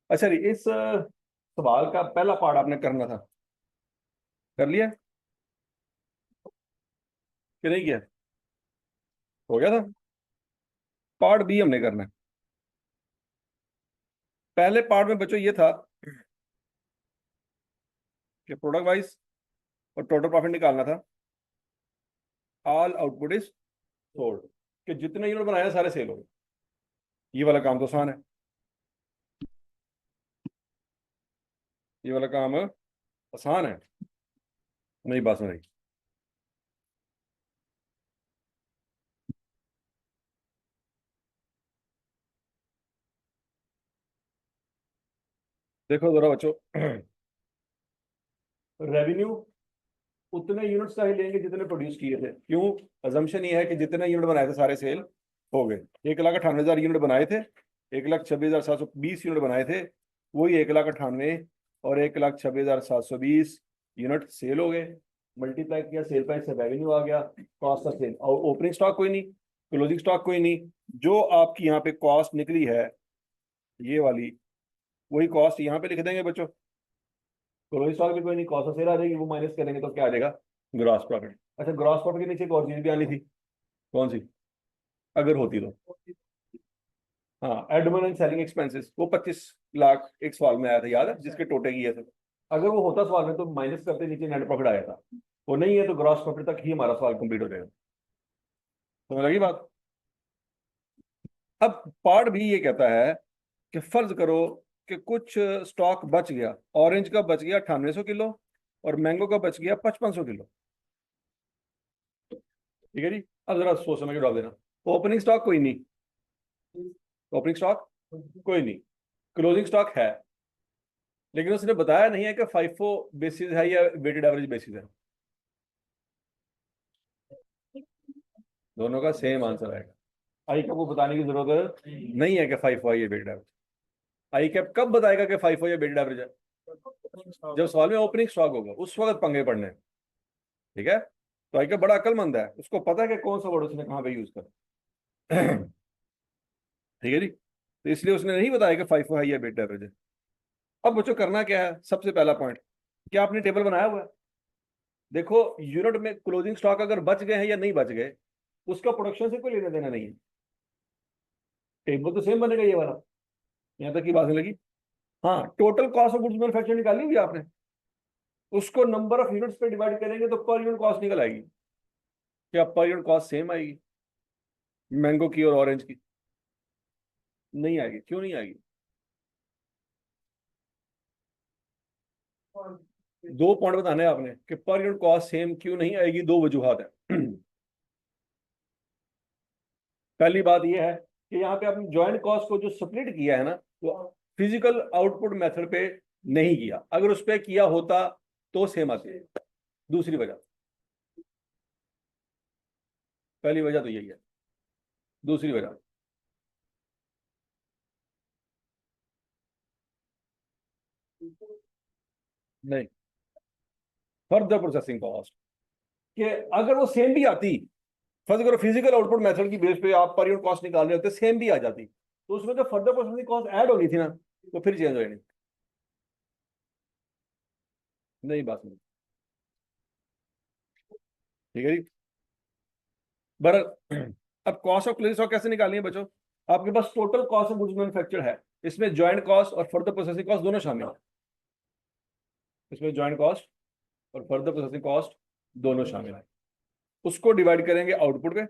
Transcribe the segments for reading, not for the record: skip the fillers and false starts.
अच्छा जी, इस सवाल का पहला पार्ट आपने करना था, कर लिया कि नहीं किया? हो गया था। पार्ट बी हमने करना है। पहले पार्ट में बच्चों ये था कि प्रोडक्ट वाइज और टोटल प्रॉफिट निकालना था। ऑल आउटपुट इज सोल्ड, कि जितने यूनिट बनाए सारे सेल हो गए। ये वाला काम तो आसान है, ये वाला काम आसान है। नहीं बात सुन रही। देखो जरा बच्चों, रेवेन्यू उतने यूनिट्स का ही लेंगे जितने प्रोड्यूस किए थे। क्यों? अजम्पशन ये है कि जितने यूनिट बनाए थे सारे सेल हो गए। 1,98,000 यूनिट बनाए थे, 1,26,720 यूनिट बनाए थे, वही 1,98 और 1,26,720 यूनिट सेल हो गए। मल्टीप्लाई किया सेल प्राइस से, रेवेन्यू आ गया, कॉस्ट ऑफ सेल। और ओपनिंग स्टॉक कोई नहीं, क्लोजिंग स्टॉक कोई नहीं, जो आपकी यहाँ पे कॉस्ट निकली है ये वाली, वही कॉस्ट यहाँ पे लिख देंगे बच्चों। क्लोजिंग स्टॉक भी कोई नहीं, कॉस्ट ऑफ सेल आ जाएगी, वो माइनस करेंगे तो क्या आ जाएगा? Gross profit. अच्छा, ग्रॉस प्रॉफिट के नीचे एक और चीज भी आनी थी। कौन सी? अगर होती तो। हाँ, एडमिन एंड सेलिंग एक्सपेंसेस, वो 25 लाख एक सवाल में आया था, याद है, जिसके टोटे किए थे। अगर वो होता सवाल में तो माइनस करते नीचे नेट प्रॉफिट आया था। वो नहीं है तो ग्रॉस प्रॉफिट तक ही हमारा सवाल कंप्लीट हो जाएगा। समझ लगी बात? अब पार्ट भी ये कहता है कि फर्ज करो कि कुछ स्टॉक बच गया। ऑरेंज का बच गया 9800 किलो और मैंगो का बच गया 5500 किलो। ठीक है जी। अब जरा सोच समझ के जवाब देना। ओपनिंग स्टॉक कोई नहीं, ओपनिंग स्टॉक कोई नहीं, क्लोजिंग स्टॉक है, लेकिन उसने बताया नहीं है कि फाइफो बेसिस है या वेटेड एवरेज बेसिस है। दोनों का सेम आंसर आएगा। आई कैप को बताने की जरूरत नहीं है कि फाइफो है या वेटेड एवरेज। आई कैप कब बताएगा कि फाइफो या वेटेड एवरेज है? जब सवाल में ओपनिंग स्टॉक होगा, उस वक्त पंगे पड़ने हैं। ठीक है? तो आई कैप बड़ा अक्लमंद है, उसको पता है कि कौन सा वर्ड उसने कहाँ पे यूज कर। ठीक है जी। तो इसलिए उसने नहीं बताया कि फाइफो है या वेटेड एवरेज है। अब बच्चों करना क्या है? सबसे पहला पॉइंट, क्या आपने टेबल बनाया हुआ है? देखो, यूनिट में क्लोजिंग स्टॉक अगर बच गए हैं या नहीं बच गए, उसका प्रोडक्शन से कोई लेना देना नहीं है। टेबल तो सेम बनेगा ये वाला। यहां तक की बात नहीं लगी? हाँ, total cost of goods manufacture निकाली हुई आपने, उसको नंबर ऑफ यूनिट्स पे डिवाइड करेंगे तो पर यूनिट कॉस्ट निकल आएगी। क्या पर यूनिट कॉस्ट सेम आएगी मैंगो की और ऑरेंज की? नहीं आएगी। क्यों नहीं आएगी? दो पॉइंट बताने हैं आपने कि पर यूनिट कॉस्ट सेम क्यों नहीं आएगी। दो वजूहत है। पहली बात यह है कि यहाँ पे आपने ज्वाइंट कॉस्ट को जो स्प्लिट किया है ना, वो फिजिकल आउटपुट मेथड पे नहीं किया। अगर उस पर किया होता तो सेम आती। दूसरी वजह, पहली वजह तो यही है, दूसरी वजह नहीं, फर्दर प्रोसेसिंग कॉस्ट। कि अगर वो सेम भी आती, फर्ज करो फिजिकल आउटपुट मेथड की बेस पे आप पर यूनिट कॉस्ट निकाल रहे होते, सेम भी आ जाती, तो उसमें जो फर्दर प्रोसेसिंग कॉस्ट ऐड होनी थी ना, तो फिर चेंज हो जानी। नहीं बात नहीं। ठीक है जी। बर अब कॉस्ट ऑफ क्लोजिंग स्टॉक कैसे निकालनी है बच्चों? आपके पास total cost of goods manufacture है, इसमें ज्वाइंट कॉस्ट और फर्दर प्रोसेसिंग कॉस्ट दोनों शामिल है। इसमें ज्वाइंट कॉस्ट और फर्दर प्रोसेसिंग कॉस्ट दोनों शामिल है। उसको डिवाइड करेंगे आउटपुट पे।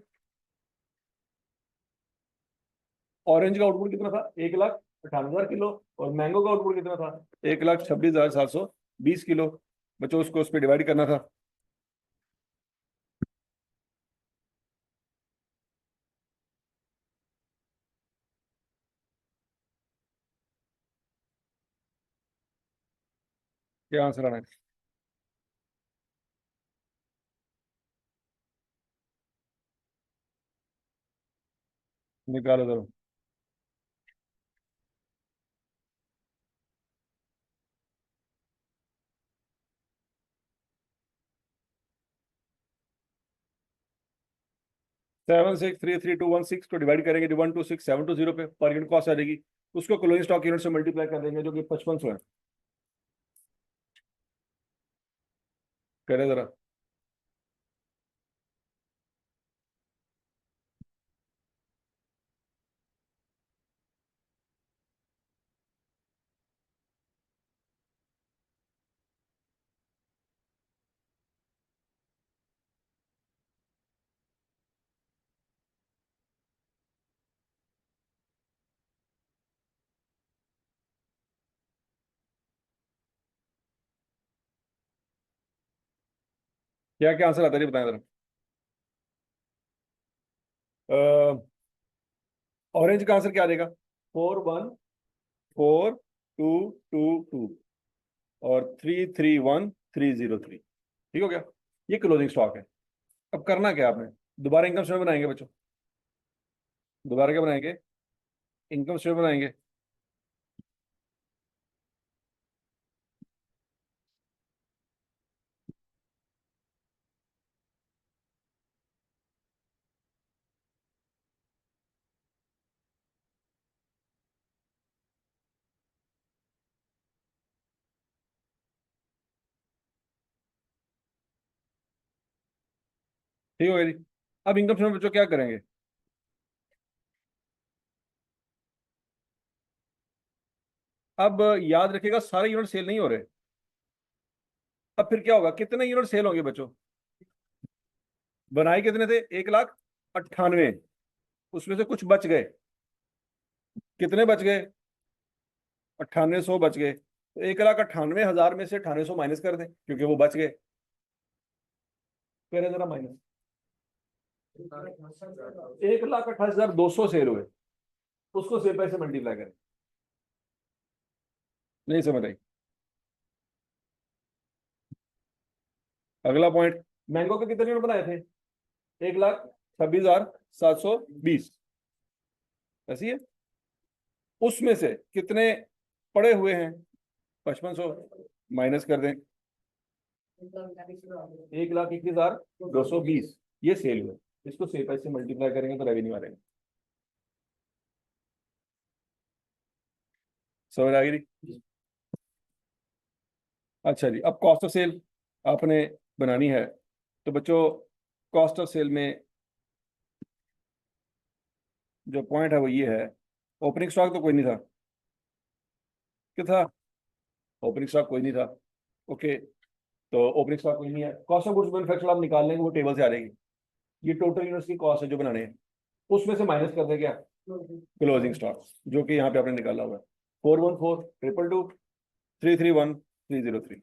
ऑरेंज का आउटपुट कितना था? 1,98,000 किलो। और मैंगो का आउटपुट कितना था? 1,26,720 किलो। बच्चों उसको उस पर डिवाइड करना था। क्या आंसर आना है? निकालो जरा। 7,6,3,3,2,1,6 को डिवाइड करेंगे 1,2,6,7,2,0 पे, पर यूनिट कॉस्ट आ जाएगी। उसको क्लोजिंग स्टॉक यूनिट से मल्टीप्लाई कर देंगे, जो कि 5500 है। करे जरा। क्या क्या आंसर आता है, ये बताएं जरा। ऑरेंज का आंसर क्या आ जाएगा? 414222 और 331303। ठीक हो गया। ये क्लोजिंग स्टॉक है। अब करना क्या आपने? दोबारा इनकम स्टेटमेंट बनाएंगे बच्चों। दोबारा क्या बनाएंगे? इनकम स्टेटमेंट बनाएंगे। ठीक हो गया जी। अब इनकम स्टेटमेंट बच्चों क्या करेंगे? अब याद रखिएगा, सारे यूनिट सेल नहीं हो रहे। अब फिर क्या होगा? कितने यूनिट सेल होंगे बच्चों? बनाए कितने थे? 1,98,000। उसमें से कुछ बच गए। कितने बच गए? 9800 बच गए। तो 1,98,000 में से 9800 माइनस कर दें, क्योंकि वो बच गए। फिर जरा माइनस। 1,28,200 सेल हुए। उसको सेल प्राइस से मल्टीप्लाई करें। नहीं समझ आई? अगला पॉइंट। मैंगो के कितने यूनिट बनाए थे? 1,26,720। ऐसी है। उसमें से कितने पड़े हुए हैं? 5500। माइनस कर दें। 1,21,220 ये सेल हुए। इसको सेल प्राइस से मल्टीप्लाई करेंगे तो रेवेन्यू आ जाएगा। समझ आ गई? अच्छा जी, अब कॉस्ट ऑफ सेल आपने बनानी है। तो बच्चों, कॉस्ट ऑफ सेल में जो पॉइंट है वो ये है। ओपनिंग स्टॉक तो कोई नहीं था। क्या था? ओपनिंग स्टॉक कोई नहीं था। ओके। तो ओपनिंग स्टॉक कोई नहीं है। कॉस्ट ऑफ गुड्स मैन्युफैक्चर्ड आप निकाल लेंगे, वो टेबल से आ जाएगी। ये टोटल यूनिट्स की कॉस्ट है जो बनाने हैं। उसमें से माइनस कर दें क्या? क्लोजिंग स्टॉक, जो कि यहाँ पे आपने निकाला हुआ है। 414222 331 303।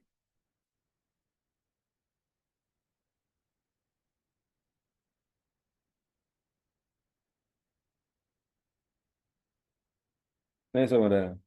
नहीं समझ रहा है?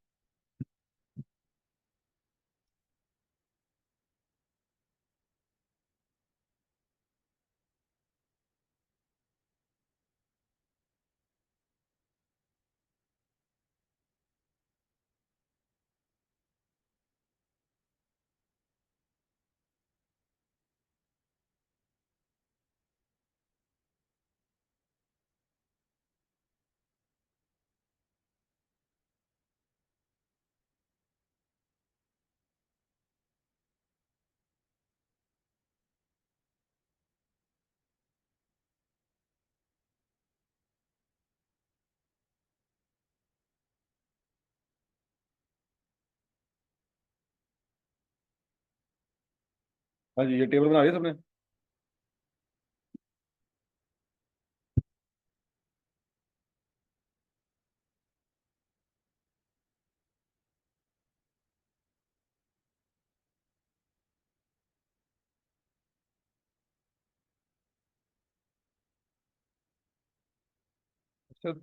हाँ जी, ये टेबल बना लिया सबने? अच्छा।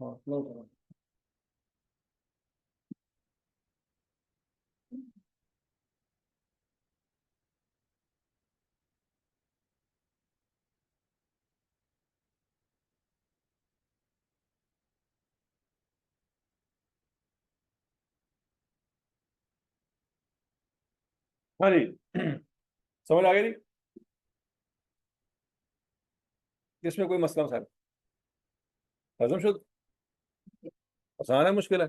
हाँ। हाँ जी। समझ आ गई? इसमें कोई मसला सर? हजम शुद्ध आसान है मुश्किल है?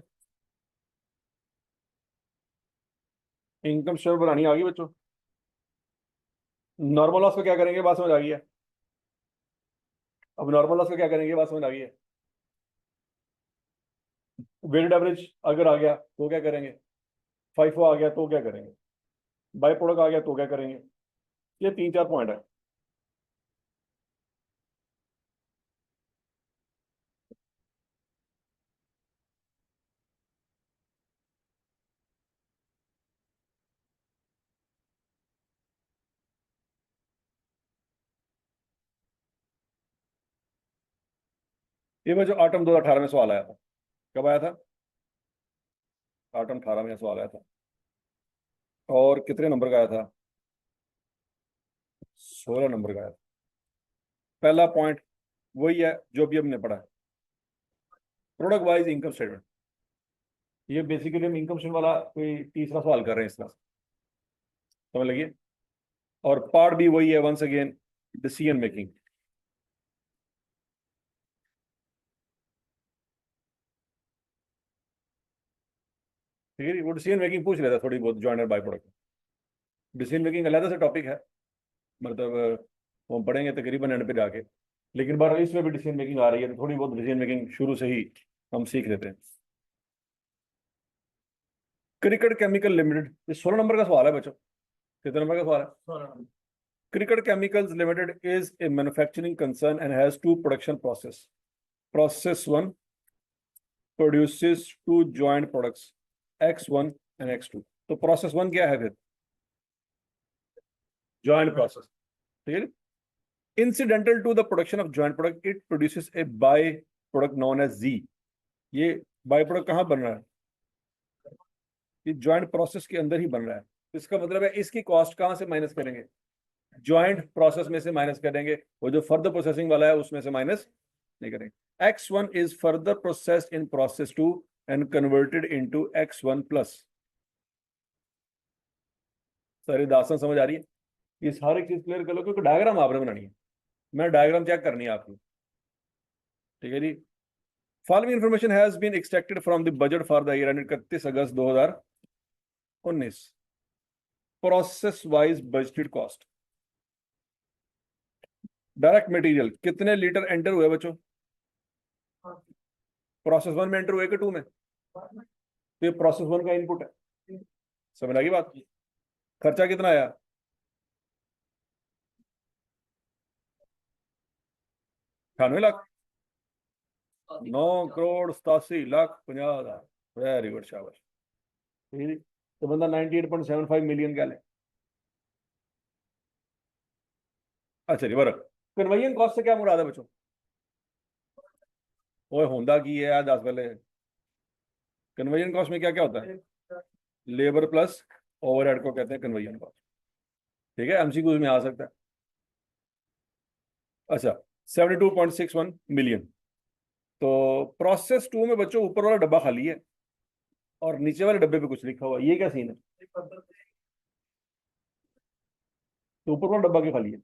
इनकम स्टेटमेंट बनानी आ गई बच्चों? नॉर्मल लॉस का क्या करेंगे, बात समझ आ गई है? अब नॉर्मल लॉस का क्या करेंगे, बात समझ आ गई है? वेटेड एवरेज अगर आ गया तो क्या करेंगे? फाइफो आ गया तो क्या करेंगे? बाई प्रोडक्ट आ गया तो क्या करेंगे? ये 3-4 पॉइंट है। ये मैं जो आटम 2018 में सवाल आया था, कब आया था? आटम 18 में सवाल आया था। और कितने नंबर का आया था? 16 नंबर का आया था। पहला पॉइंट वही है जो भी हमने पढ़ा है, प्रोडक्ट वाइज इनकम स्टेटमेंट। ये बेसिकली हम इनकम स्टेटमेंट वाला कोई तीसरा सवाल कर रहे हैं इस क्लास, समझ लगिए। और पार्ट भी वही है, वंस अगेन डिसीजन मेकिंग। ठीक है जी, वो डिसीजन मेकिंग पूछ लेता थोड़ी बहुत joint or by product. Decision making अलग से टॉपिक है, मतलब वो हम पढ़ेंगे तकरीबन एंड पे जाके। लेकिन बार इसमें भी डिसीजन मेकिंग आ रही है, तो थोड़ी बहुत डिसीजन मेकिंग शुरू से ही हम सीख लेते हैं। क्रिकेट केमिकल लिमिटेड, ये 16 नंबर का सवाल है बच्चों। कितने नंबर का सवाल है? Cricket chemicals limited is a manufacturing concern and has two production process. Process one produces two joint products X1 and X2। तो प्रोसेस वन क्या है फिर? Joint process. ठीक है। इncidental to the production of joint product, it produces a by-product known as Z। ये by product कहाँ बन रहा है? ये ज्वाइंट प्रोसेस के अंदर ही बन रहा है। इसका मतलब है इसकी कॉस्ट कहाँ से माइनस करेंगे? ज्वाइंट प्रोसेस में से माइनस करेंगे, वो जो फर्दर प्रोसेसिंग वाला है उसमें से माइनस नहीं करेंगे। X1 is further processed in process two and converted into X1 plus. सारी दास्तान समझ आ रही है? ये सारी चीज क्लियर कर लो, क्योंकि डायग्राम आपने बनानी है, मैं डायग्राम चेक करनी है आपकी। ठीक है जी। Following information has been extracted from the budget for the year ended 31 August 2019। Process wise budgeted cost. Direct material कितने लीटर एंटर हुए बच्चों? प्रोसेस वन में एंटर हुए कि टू में? तो ये प्रोसेस वन का इनपुट है, समझ लगी बात? खर्चा कितना आया? 98 लाख। 9,87,50,000। वेरी गुड, शाबाश। ठीक है। तो बंदा 98.75 मिलियन क्या ले? अच्छा जी, बरक। कन्वेयन कॉस्ट से क्या मुराद है बच्चों? ओए होंडा की है यार 10 पहले। कन्वेयन कॉस्ट में क्या क्या होता है? लेबर प्लस ओवरहेड को कहते हैं कन्वेयन कॉस्ट। ठीक है, एमसीक्यूज में आ सकता है। अच्छा, 72.61 मिलियन। तो प्रोसेस टू में बच्चों ऊपर वाला डब्बा खाली है और नीचे वाले डब्बे पे कुछ लिखा हुआ है, ये क्या सीन है? तो ऊपर वाला डब्बा क्यों खाली है?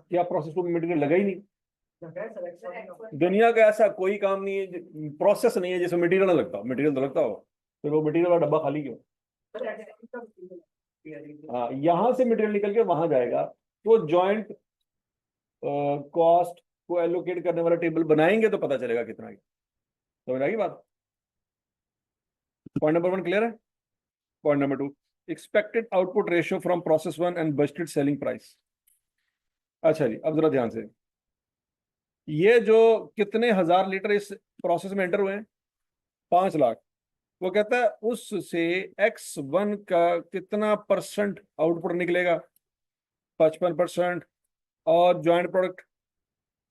क्या प्रोसेस टू में मटेरियल लगा ही नहीं? दुनिया का ऐसा कोई काम नहीं है, प्रोसेस नहीं है जिसमें मटेरियल ना लगता, मटेरियल तो लगता हो। फिर वो मटेरियल वाला डब्बा खाली क्यों? हाँ, यहां से मटेरियल निकल के वहां जाएगा, तो जॉइंट कॉस्ट को एलोकेट करने वाला टेबल बनाएंगे तो पता चलेगा कितना है। समझ आएगी बात? पॉइंट नंबर वन क्लियर है? Point number two, expected output ratio from process one and budgeted selling price. अच्छा जी, अब जरा ध्यान से, ये जो कितने हजार लीटर इस प्रोसेस में एंटर हुए हैं? 5 लाख। वो कहता है उससे X1 का कितना परसेंट आउटपुट निकलेगा? 55%। और ज्वाइंट प्रोडक्ट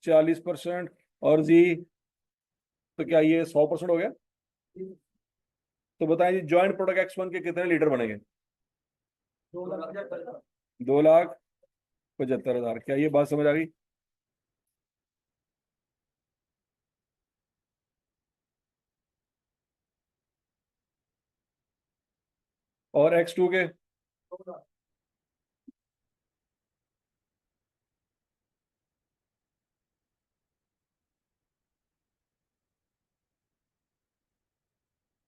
40%। और जी, तो क्या ये 100% हो गया? तो बताएं जी, ज्वाइंट प्रोडक्ट X1 के कितने लीटर बनेंगे? 2,75,000। क्या ये बात समझ आ गई? और X2 के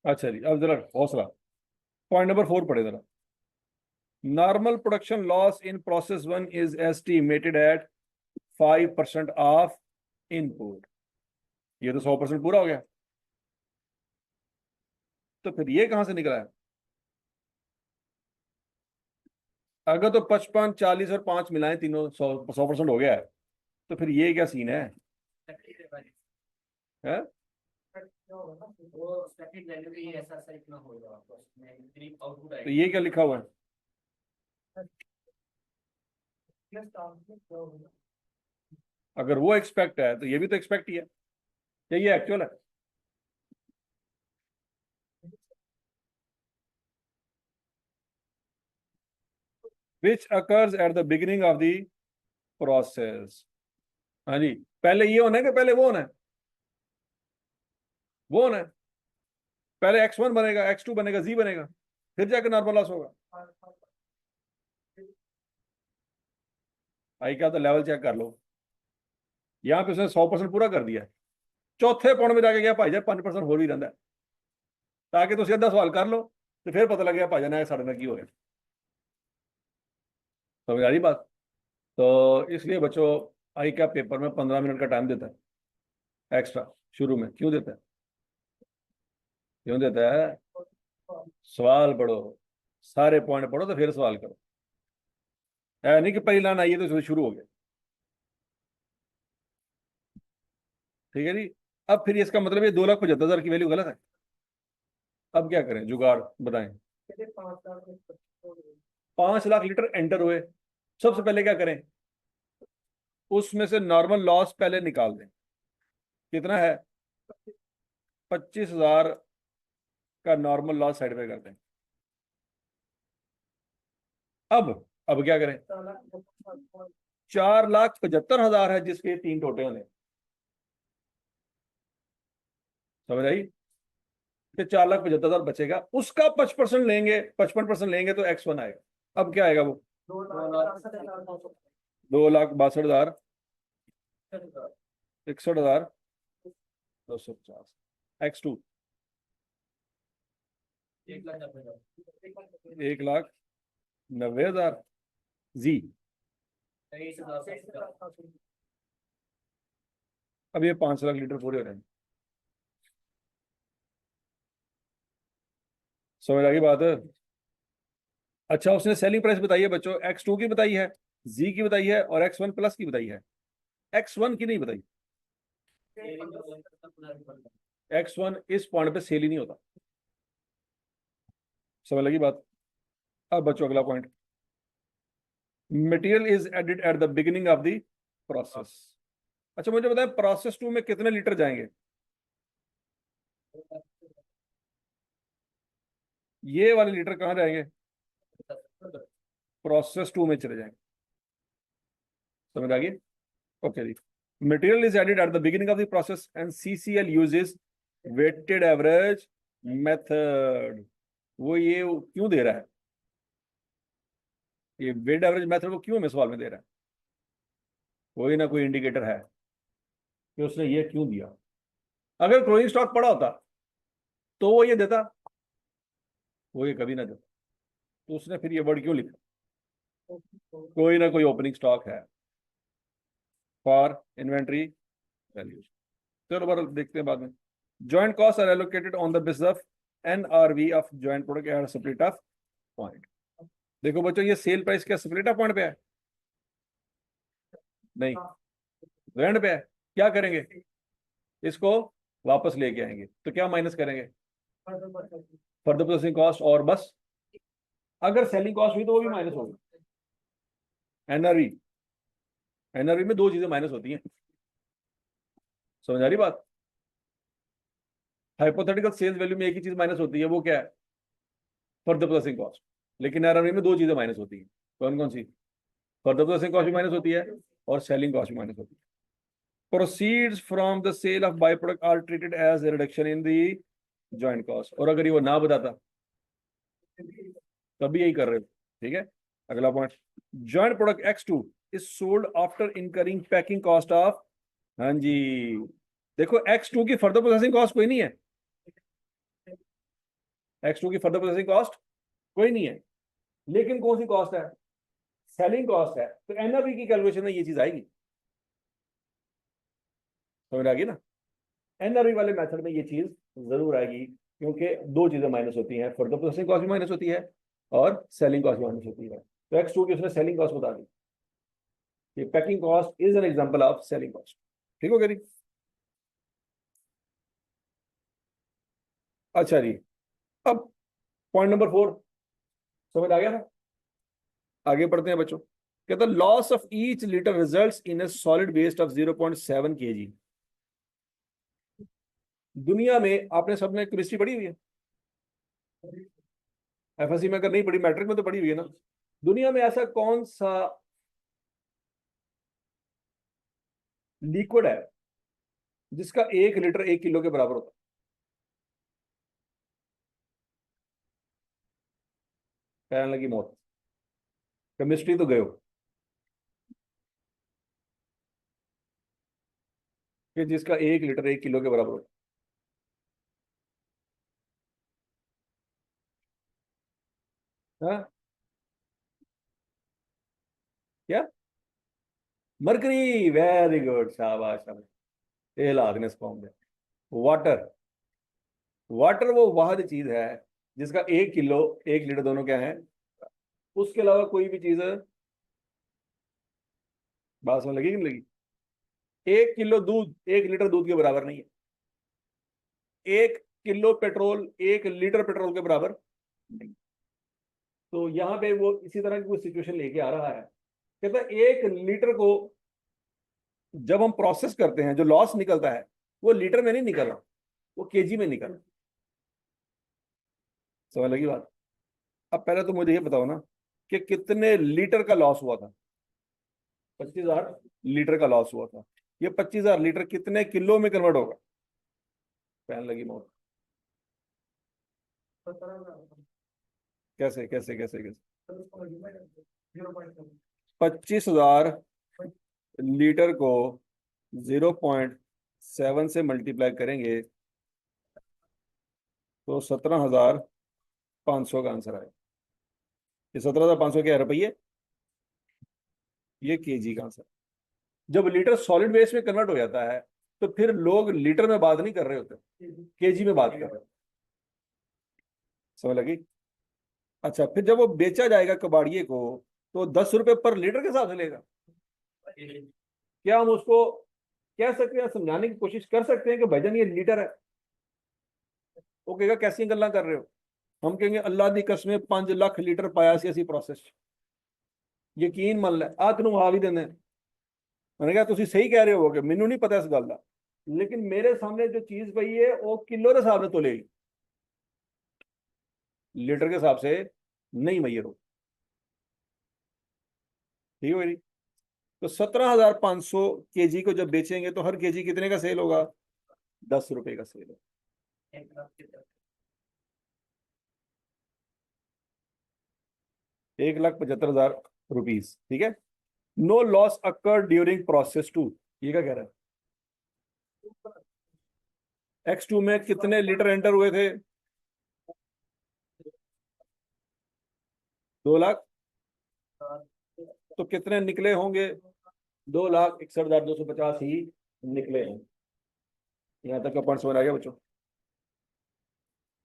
अच्छा जी, अब जरा हौसला, पॉइंट नंबर 4 पढ़े जरा। Normal production loss in process 1 is estimated at 5% of input. ये तो 100% पूरा हो गया, तो फिर ये कहां से निकला है? अगर तो 55, 40 और 5 मिलाएं, तीनों 100% हो गया है, तो फिर ये क्या सीन है? है? तो ये क्या लिखा हुआ है? अगर वो एक्सपेक्ट है तो ये भी तो एक्सपेक्ट ही है, क्या ये एक्चुअल है? Which occurs at the beginning of the process. हाँ जी, पहले ये होना है कि पहले वो होना है? वो होना है। पहले X1 बनेगा, X2 बनेगा, Z बनेगा, फिर जाकर नॉर्मल लॉस होगा। आई क्या, तो लेवल चेक कर लो, यहाँ पे उसने 100% पूरा कर दिया है, चौथे पॉइंट में जाके गया भाई जान 5% हो ही रहता है, ताकि तुम सीधा सवाल कर लो तो फिर पता लग गया भाई जान साढ़े में की हो गया। समझ आ रही बात? तो इसलिए बच्चों, आई क्या पेपर में 15 मिनट का टाइम देता है एक्स्ट्रा शुरू में, क्यों देता है? क्यों देता है? सवाल पढ़ो, सारे पॉइंट पढ़ो तो फिर सवाल करो, है नहीं कि पहली लाइन आई है तो शुरू हो गया। ठीक है जी। अब फिर इसका मतलब ये 2,75,000 की वैल्यू गलत है। अब क्या करें, जुगाड़ बताएं। 5 लाख लीटर एंटर हुए, सबसे पहले क्या करें, उसमें से नॉर्मल लॉस पहले निकाल दें। कितना है? 25,000 का नॉर्मल लॉस साइड पे कर दें। अब क्या करें? 4,75,000 है जिसके 3 टोटे होने। समझ आई? कि 4,75,000 बचेगा, उसका 5% लेंगे, 55% लेंगे तो X1 आएगा। अब क्या आएगा वो? 2,62,000, 61,250। X2 1,90,000। जी, अब ये 5 लाख लीटर पूरे हो रहे हैं। समझ आ गई बात? अच्छा, उसने सेलिंग प्राइस बताई है बच्चों, X2 की बताई है, जी की बताई है, और X1 प्लस की बताई है, X1 की नहीं बताई। X1 इस पॉइंट पे सेल ही नहीं होता। समझ लगी बात? अब बच्चों अगला point, material is added at the beginning of the process. अच्छा मुझे बताएं, प्रोसेस 2 में कितने लीटर जाएंगे? ये वाले लीटर कहाँ जाएंगे? प्रोसेस 2 में चले जाएंगे। समझ आ गई? ओके जी। Material is added at the beginning of the process and CCL uses weighted average method. वो ये क्यों दे रहा है? ये वेटेड एवरेज मेथड वो क्यों हमें सवाल में दे रहा है? कोई ना कोई इंडिकेटर है कि उसने ये क्यों दिया। अगर क्लोजिंग स्टॉक पड़ा होता तो वो ये देता, वो ये कभी ना देता, तो उसने फिर ये वर्ड क्यों लिखा? कोई ना कोई ओपनिंग स्टॉक है फॉर इन्वेंट्री वैल्यूज। चलो बार देखते हैं बाद में। Joint cost are allocated on the basis of NRV of joint product at split off point. देखो बच्चों, ये सेल प्राइस क्या स्प्लिट ऑफ पॉइंट पे है? नहीं, रेंट पे है। क्या करेंगे, इसको वापस लेके आएंगे, तो क्या माइनस करेंगे? फर्दर प्रोसेसिंग कॉस्ट, और बस। अगर सेलिंग कॉस्ट हुई तो वो भी माइनस होगी। एनआरवी, एनआरवी में दो चीजें माइनस होती हैं। समझ आ रही बात? हाइपोथेटिकल सेल्स वैल्यू में एक ही चीज माइनस होती है, वो क्या है? Further processing cost. लेकिन एनआरवी में दो चीजें माइनस होती हैं। कौन कौन सी? फर्दर प्रोसेसिंग कॉस्ट भी माइनस होती है और सेलिंग कॉस्ट भी माइनस होती है। Proceeds from the sale of by product are treated as a reduction in the joint cost. और अगर ये वो ना बताता तब भी यही कर रहे हो, ठीक है। अगला point, joint product X2 is sold after incurring packing cost of, हाँ जी, देखो X2 की फर्दर प्रोसेसिंग कॉस्ट कोई नहीं है, X2 की फर्दर प्रोसेसिंग कॉस्ट कोई नहीं है, लेकिन कौन सी कॉस्ट है, सेलिंग कॉस्ट है, तो एनआरवी की कैलकुलेशन में ये चीज आएगी, समझ आ गई ना। एनआरवी वाले मेथड में ये चीज जरूर आएगी, क्योंकि दो चीजें माइनस होती हैं, फर्दर प्रोसेसिंग कॉस्ट भी माइनस होती है और सेलिंग कॉस्ट भी माइनस होती है। तो X2 की उसने सेलिंग कॉस्ट बता दी, ये packing cost is an example of selling cost, ठीक हो गया जी। अच्छा जी, अब पॉइंट नंबर 4 समझ आ गया था, आगे बढ़ते हैं बच्चों। कहता loss of each litre results in a solid waste of 0.7 kg। दुनिया में आपने सबने केमिस्ट्री पढ़ी हुई है, एफएससी में अगर नहीं पढ़ी मैट्रिक में तो पढ़ी हुई है ना। दुनिया में ऐसा कौन सा लिक्विड है जिसका 1 लीटर 1 किलो के बराबर होता है, कहने लगी मौत, केमिस्ट्री तो गए हो, कि जिसका 1 लीटर 1 किलो के बराबर होता है, हाँ? क्या, मरकरी, वेरी गुड, शाबाश शाबाश, ये ला देने स्पॉन में। वाटर, वाटर वो वाहद चीज है जिसका 1 किलो 1 लीटर दोनों क्या है, उसके अलावा कोई भी चीज, बात समझ लगी कि नहीं लगी। 1 किलो दूध 1 लीटर दूध के बराबर नहीं है, 1 किलो पेट्रोल 1 लीटर पेट्रोल के बराबर नहीं। तो यहाँ पे वो इसी तरह की कोई सिचुएशन लेके आ रहा है, कहता है 1 लीटर को जब हम प्रोसेस करते हैं जो लॉस निकलता है वो लीटर में नहीं निकल रहा, वो केजी में निकल रहा। समझ लगी बात। अब पहले तो मुझे ये बताओ ना कि कितने लीटर का लॉस हुआ था, 25,000 लीटर का लॉस हुआ था, ये 25,000 लीटर कितने किलो में कन्वर्ट होगा, पहन लगी मौत। कैसे कैसे कैसे कैसे, 25,000 लीटर को 0.7 से मल्टीप्लाई करेंगे तो 17,500 का आंसर आएगा। ये 17,500 क्या है, रुपये, ये केजी का आंसर। जब लीटर सॉलिड वेस्ट में कन्वर्ट हो जाता है तो फिर लोग लीटर में बात नहीं कर रहे होते, केजी में बात कर रहे हैं, समझ लगी। अच्छा, फिर जब वो बेचा जाएगा कबाड़िए को तो 10 रुपए पर लीटर के हिसाब से लेगा। क्या हम उसको कह सकते हैं, समझाने की कोशिश कर सकते हैं कि भाईजान ये लीटर है, वो कहेगा कैसी गल्ला कर रहे हो। हम कहेंगे अल्लाह दी कसमें 5 लाख लीटर पाया सी ऐसी प्रोसेस, यकीन मन लै आ तेन आ भी देने। मैंने कहा तुम सही कह रहे हो, मैनू नहीं पता इस गल का, लेकिन मेरे सामने जो चीज पई है वो किलो के हिसाब से तोलेगी, लीटर के हिसाब से नहीं मैयर हो, ठीक है जी। तो 17,500 केजी को जब बेचेंगे तो हर केजी कितने का सेल होगा, 10 रुपए का सेल होगा, 1,75,000 रुपीज, ठीक है। No loss occur during process 2, ये क्या कह रहा है, X2 में कितने लीटर एंटर हुए थे, 2 लाख, तो कितने निकले होंगे, 2,61,250 ही निकले हैं। यहां तक का पॉइंट समझ आ गया बच्चों।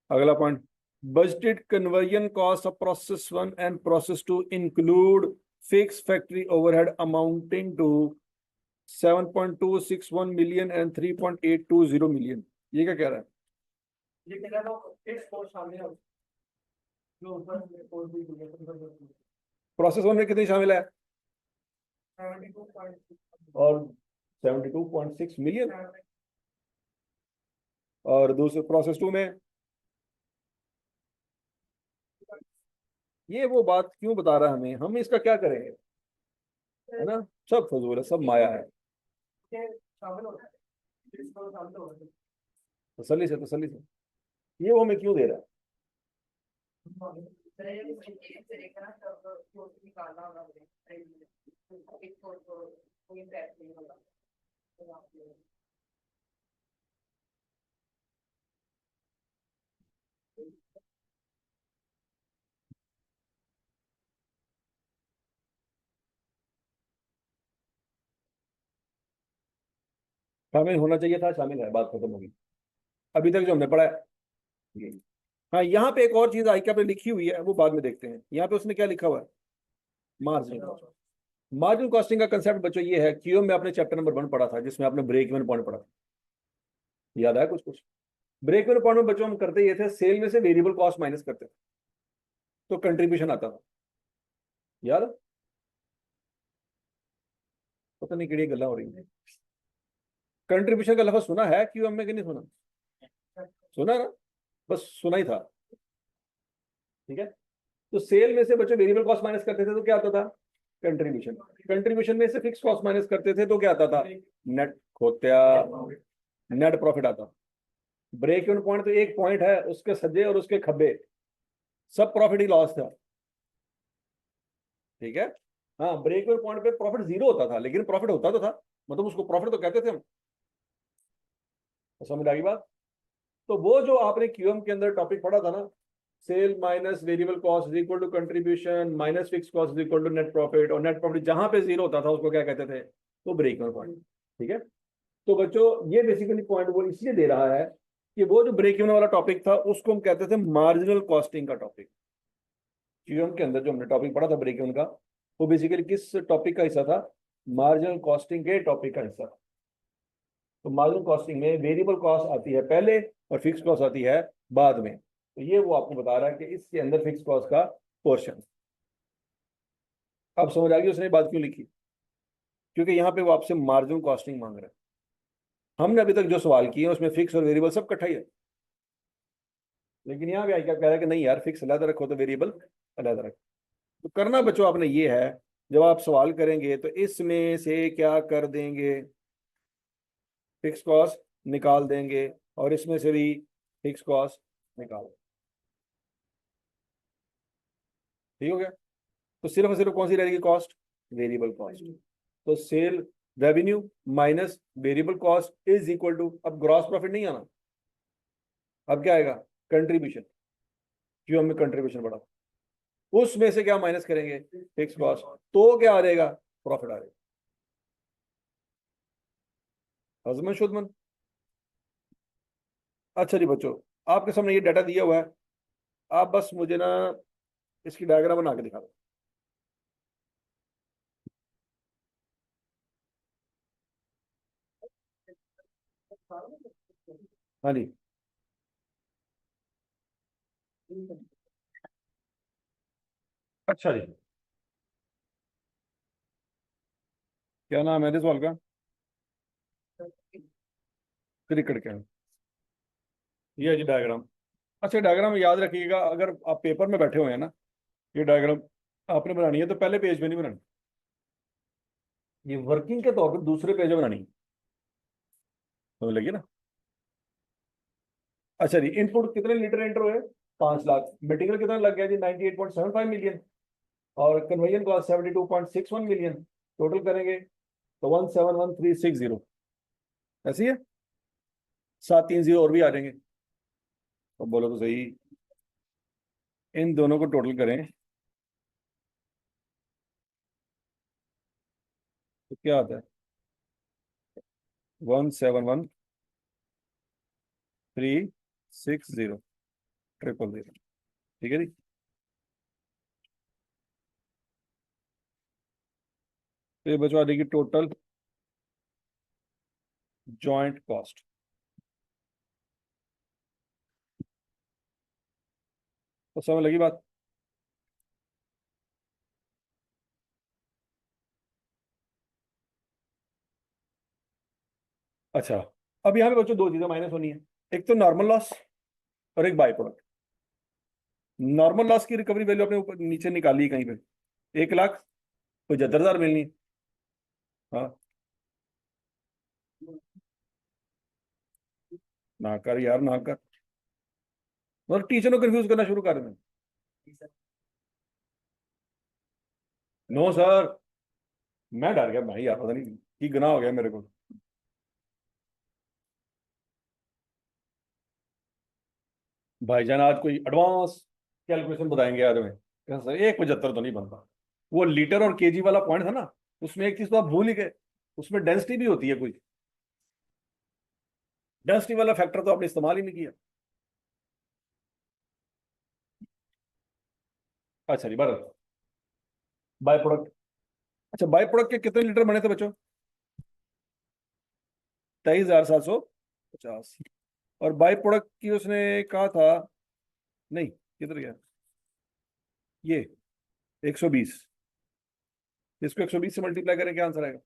अगला point, budgeted conversion cost of process 1 and process 2 include fix factory overhead amounting to 7.261 million and 3.820 million, ये क्या कह रहा है, ये कह रहा है इस कोर्स शामिल है, जो ऊपर कोर्स भी प्रोसेस 1 में कितनी शामिल है, 72 और 72.6 मिलियन, और दूसरे प्रोसेस 2 में, ये वो बात क्यों बता रहा है हमें, हम इसका क्या करेंगे, है ना, सब फजूल है, सब माया है। तसल्ली से, तसल्ली से, ये वो हमें क्यों दे रहा है, शामिल होना चाहिए था, शामिल है, बात खत्म होगी। अभी तक जो हमने पढ़ा है ये। हाँ, यहाँ पे एक और चीज आई क्या पे लिखी हुई है, वो बाद में देखते हैं। यहाँ पे उसने क्या लिखा हुआ है, मार्जिनल कॉस्ट। मार्जिनल कॉस्टिंग का कंसेप्ट बच्चों ये है, क्यों में आपने चैप्टर नंबर 1 पढ़ा था, जिसमें आपने ब्रेक इवन पॉइंट पढ़ा था। याद आया कुछ कुछ? ब्रेक इवन पॉइंट में बच्चों हम करते ये थे, सेल में से वेरिएबल कॉस्ट माइनस करते थे तो कंट्रीब्यूशन आता था। याद है? पता नहीं किहड़ी गल्लां हो रही है। कंट्रीब्यूशन का लफ्ज सुना है क्यों में कि नहीं सुना? सुना ना, बस सुना ही था। ठीक है, तो सेल में से बच्चों वेरिएबल कॉस्ट माइनस करते थे तो क्या आता था, कंट्रीब्यूशन। कंट्रीब्यूशन में से फिक्स कॉस्ट माइनस करते थे तो क्या आता था, नेट खोत्या, नेट प्रॉफिट आता। ब्रेक इवन पॉइंट तो एक पॉइंट है, उसके सज्जे और उसके खब्बे सब प्रॉफिट ही लॉस था। ठीक है, हाँ, ब्रेक इवन पॉइंट पे प्रॉफिट जीरो होता था, लेकिन प्रॉफिट होता तो था, मतलब उसको प्रॉफिट तो कहते थे हम। तो समझ आ गई बात? तो वो जो आपने क्यूएम के अंदर टॉपिक पढ़ा था ना, sale minus variable cost is equal to contribution minus fix cost is equal to net profit, और नेट प्रॉफिट जहां पे जीरो होता था उसको क्या कहते थे, तो ब्रेक इवन पॉइंट। ठीक है, तो बच्चों ये बेसिकली पॉइंट वो इसलिए दे रहा है कि वो जो ब्रेक इवन वाला टॉपिक था उसको हम कहते थे मार्जिनल कॉस्टिंग का टॉपिक। क्यूएम के अंदर जो हमने टॉपिक पढ़ा था ब्रेक इवन का, वो बेसिकली किस टॉपिक का हिस्सा था, मार्जिनल कॉस्टिंग के टॉपिक का हिस्सा। तो मार्जिनल कॉस्टिंग में वेरिएबल कॉस्ट आती है पहले और फिक्स कॉस्ट आती है बाद में। तो ये वो आपको बता रहा है कि इसके अंदर फिक्स कॉस्ट का पोर्शन। अब समझ आ गई उसने बात क्यों लिखी, क्योंकि यहाँ पे वो आपसे मार्जिनल कॉस्टिंग मांग रहा है। हमने अभी तक जो सवाल किए उसमें फिक्स और वेरिएबल सब इकट्ठा ही है, लेकिन यहाँ पे क्या कह रहा है कि नहीं यार, फिक्स अलग रखो तो वेरिएबल अलग रखो। तो करना बच्चों आपने ये है, जब आप सवाल करेंगे तो इसमें से क्या कर देंगे, फिक्स कॉस्ट निकाल देंगे और इसमें से भी फिक्स कॉस्ट निकाल देंगे। ठीक हो गया? तो सिर्फ और सिर्फ कौन सी रहेगी कॉस्ट, वेरिएबल कॉस्ट। तो sale revenue minus variable cost is equal to, अब ग्रॉस प्रॉफिट नहीं आना, अब क्या आएगा, कंट्रीब्यूशन। क्यों हमें कंट्रीब्यूशन बढ़ा, उसमें से क्या माइनस करेंगे, फिक्स कॉस्ट, तो क्या आ जाएगा, प्रॉफिट आ जाएगा। हजमन शुद्धमन। अच्छा जी बच्चों, आपके सामने ये डाटा दिया हुआ है, आप बस मुझे ना इसकी डायग्राम बना के दिखा दो। हाँ जी, अच्छा जी, क्या नाम है इस सवाल का, क्रिकेट का। ये है जी डायग्राम। अच्छा, डायग्राम याद रखिएगा, अगर आप पेपर में बैठे हुए हैं ना, ये डायग्राम आपने बनानी है तो पहले पेज में नहीं बनानी, ये वर्किंग के तौर पर दूसरे पेज में बनानी है। समझ लगी ना? अच्छा जी, इनपुट कितने लीटर एंटर हुए, 5 लाख। मटेरियल कितना लग गया जी, 98.75 मिलियन। और कन्वर्जन कॉस्ट 72.61 मिलियन। टोटल करेंगे तो 171360। ऐसी है, 730 और भी आ जाएंगे। तो बोलो तो सही, इन दोनों को टोटल करें तो क्या आता है, 171360 ठीक है जी। तो ये बचवा देगी टोटल जॉइंट कॉस्ट। तो समझ लगी बात? अच्छा, अब यहाँ पे बच्चों दो चीजें माइनस होनी है, एक तो नॉर्मल लॉस और एक बाय प्रोडक्ट। नॉर्मल लॉस की रिकवरी वैल्यू अपने ऊपर नीचे निकाली है कहीं पे, 1,75,000 मिलनी। हाँ, ना कर यार, ना कर, और टीचर को कंफ्यूज करना शुरू कर दें। नो सर, मैं डर गया भाई यार, पता नहीं की गुनाह हो गया मेरे को। भाईजान आज कोई एडवांस कैलकुलेशन बताएंगे आज में? कैसा सर, 175 तो नहीं बनता। वो लीटर और केजी वाला पॉइंट था ना, उसमें एक चीज तो आप भूल ही गए, उसमें डेंसिटी भी होती है कोई। डेंसिटी वाला फैक्टर तो आपने इस्तेमाल ही नहीं किया। अच्छा जी, बराबर। बाय प्रोडक्ट, अच्छा बाय प्रोडक्ट के कितने लीटर बने थे बच्चों? 23,750। और बाय प्रोडक्ट की उसने कहा था, नहीं किधर गया ये, 120। इसको 120 से मल्टीप्लाई करें, क्या आंसर आएगा?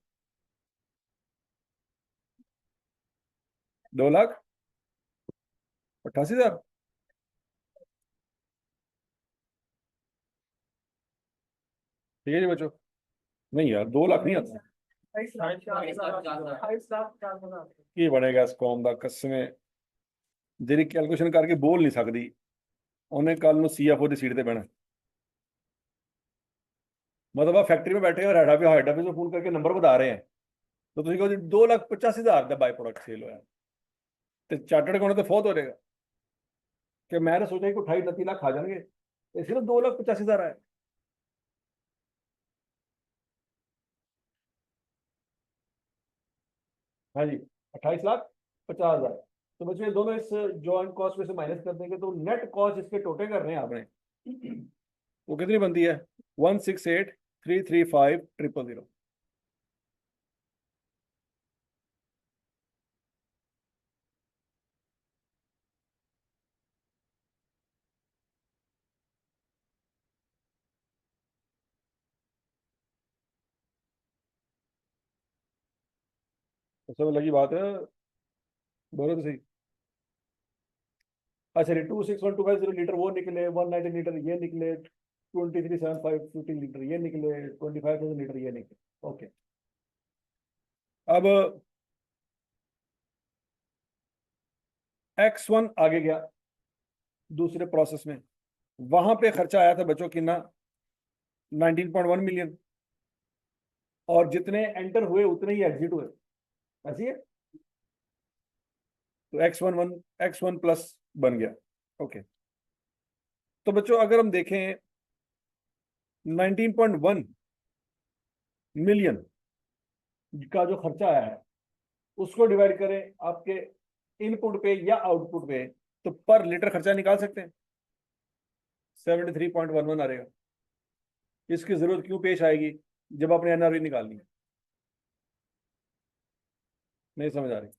2,88,000। ठीक है जी बच्चों। नहीं यार, 2 लाख नहीं आता। ये बनेगा इस कौम का कसमें, जेरी कैलकुलेशन करके बोल नहीं सकती। उन्हें कल ਨੂੰ CFO ਦੀ सीट ਤੇ ਬਹਿਣਾ। मतलब आप फैक्ट्री में बैठे और हेड ऑफिस में फोन करके नंबर बता रहे हैं, तो ਤੁਸੀਂ ਕਹੋ ਜੀ 2,85,000 ਦਾ ਬਾਈ ਪ੍ਰੋਡਕਟ ਸੇਲ ਹੋਇਆ, ਤੇ ਚਾਰਟਰਡ ਅਕਾਊਂਟ ਤੇ ਫੌਤ ਹੋ ਜਾਏਗਾ कि मैं तो सोचा कि 28-29 लाख खा जाएंगे, ये सिर्फ 2,85,000 है। हाँ जी, 28,50,000। तो बच्चों ये दोनों इस जॉइंट कॉस्ट में से माइनस कर देंगे तो नेट कॉस्ट इसके टोटल कर रहे हैं आपने, वो कितनी बनती है? 168,335,000। तो सब लगी बात है, बोलो तो सही। अच्छा, 261250 लीटर वो निकले, 190 लीटर ये निकले, 23,750 लीटर ये निकले, 25,000 लीटर ये निकले। ओके। अब X1 आगे गया दूसरे प्रोसेस में, वहां पे खर्चा आया था बच्चों कितना? 19.1 मिलियन। और जितने एंटर हुए उतने ही एग्जिट हुए, ऐसी है। तो X1 प्लस बन गया। ओके। तो बच्चों अगर हम देखें 19.1 मिलियन का जो खर्चा आया है, उसको डिवाइड करें आपके इनपुट पे या आउटपुट पे, तो पर लीटर खर्चा निकाल सकते हैं, 73.11 आ रहेगा। इसकी जरूरत क्यों पेश आएगी जब आपने NRV निकालनी है? नहीं समझ आ रही।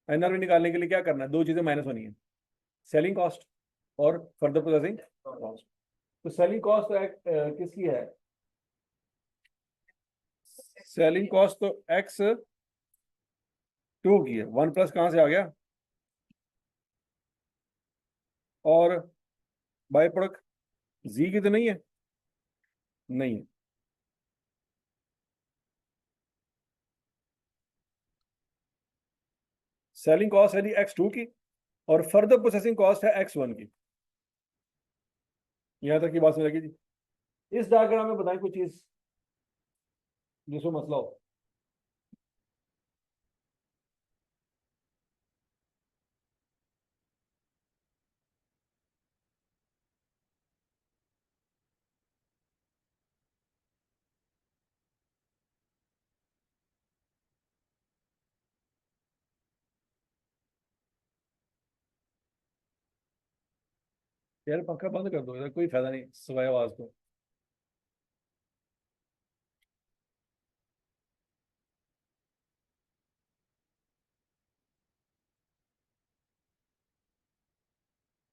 NRV निकालने के लिए क्या करना है? दो चीजें माइनस होनी है, सेलिंग कॉस्ट और फर्दर प्रोसेसिंग कॉस्ट। तो सेलिंग कॉस्ट किसकी है? सेलिंग कॉस्ट तो X2 की है। 1 प्लस कहां से आ गया? और बाय प्रोडक्ट जी की तो नहीं है, नहीं है। सेलिंग कॉस्ट है जी X2 की, और फर्दर प्रोसेसिंग कॉस्ट है X1 की। यहां तक की बात समझ लगी जी? इस डायग्राम में बताएं कुछ चीज जिसको मसला हो। यार पंखा बंद कर दो, यार कोई फायदा नहीं सिवाय आवाज को।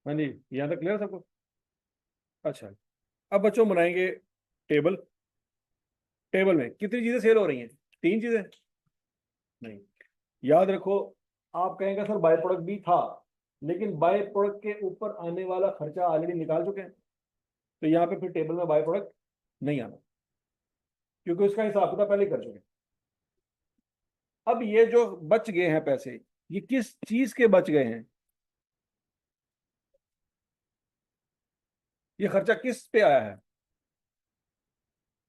हाँ जी, यहाँ तक क्लियर सबको? अच्छा, अब बच्चों बनाएंगे टेबल। टेबल में कितनी चीजें सेल हो रही हैं? 3 चीजें? नहीं, याद रखो। आप कहेंगे सर बाय प्रोडक्ट भी था, लेकिन बाय प्रोडक्ट के ऊपर आने वाला खर्चा ऑलरेडी निकाल चुके हैं, तो यहाँ पे फिर टेबल में बाय प्रोडक्ट नहीं आना, क्योंकि उसका हिसाब किताब पहले ही कर चुके हैं। अब ये जो बच गए हैं पैसे, ये किस चीज के बच गए हैं? ये खर्चा किस पे आया है?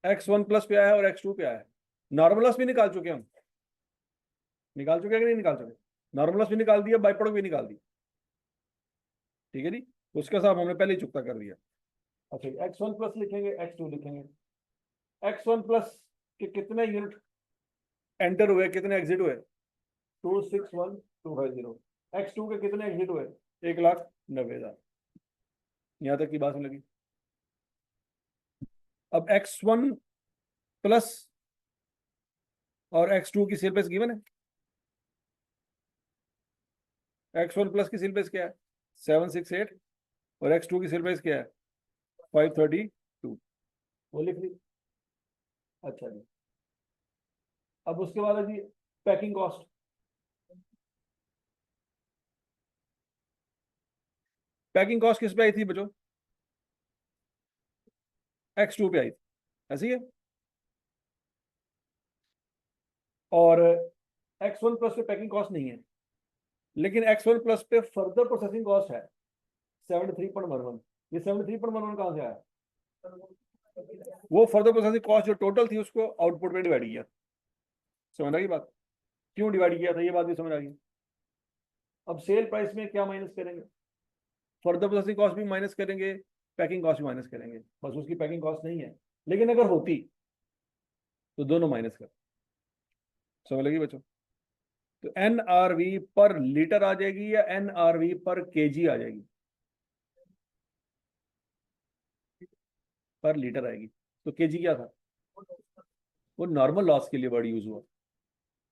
x1 प्लस पे आया है और x2 पे आया है। नॉर्मलस भी निकाल चुके हम, निकाल चुके हैं कि नहीं निकाल चुके? नॉर्मलस भी निकाल दिया, बाई प्रोडक्ट भी निकाल दी, ठीक है जी। उसका हिसाब हमने पहले ही चुकता कर दिया। अच्छा, x1 प्लस लिखेंगे, x2 लिखेंगे। x1 प्लस के कितने यूनिट एंटर हुए, कितने एग्जिट हुए? 261,250। x2 के कितने एग्जिट हुए? 1,90,000। यहां तक की बात समझ लगी? अब x1 प्लस और x2 की सेल प्राइस गिवन है। x1 प्लस की सेल प्राइस क्या है? 768, और x2 की सेल प्राइस क्या है? 532। वो लिख ली। अच्छा जी, अब उसके बाद है जी पैकिंग कॉस्ट। पैकिंग कॉस्ट किस पे आई थी बच्चों? x2 पे आई थी, ऐसी है। और x1 प्लस पे पैकिंग कॉस्ट नहीं है, लेकिन x1 प्लस पे फर्दर प्रोसेसिंग कॉस्ट है 73.11। ये 73.11 कहां से आया? वो फर्दर प्रोसेसिंग कॉस्ट जो टोटल थी उसको आउटपुट में डिवाइड किया। समझ आ गई बात? क्यों डिवाइड किया था ये बात भी समझ आ गई। अब सेल प्राइस में क्या माइनस करेंगे? फर्दर प्रोसेसिंग कॉस्ट भी माइनस करेंगे, पैकिंग कॉस्ट भी माइनस करेंगे। बस उसकी पैकिंग कॉस्ट नहीं है, लेकिन अगर होती तो दोनों माइनस कर। समझ लगी बच्चों? तो एनआरवी पर लीटर आ जाएगी या एनआरवी पर केजी आ जाएगी? पर लीटर आएगी। तो केजी क्या था? वो नॉर्मल लॉस के लिए वर्ड यूज हुआ,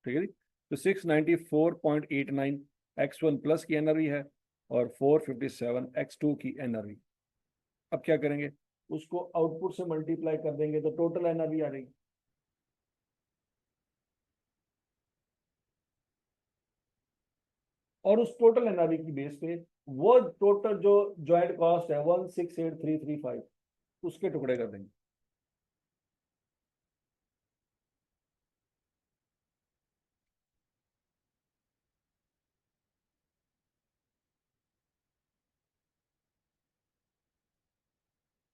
ठीक है जी। तो 694.89 x1 प्लस की एनआरवी है और 457 x2 की एनआरवी। अब क्या करेंगे? उसको आउटपुट से मल्टीप्लाई कर देंगे तो टोटल एनआरवी आ जाएगी। और उस टोटल एनआरवी की बेस पे वो टोटल जो ज्वाइंट कॉस्ट है 168,335, उसके टुकड़े कर देंगे।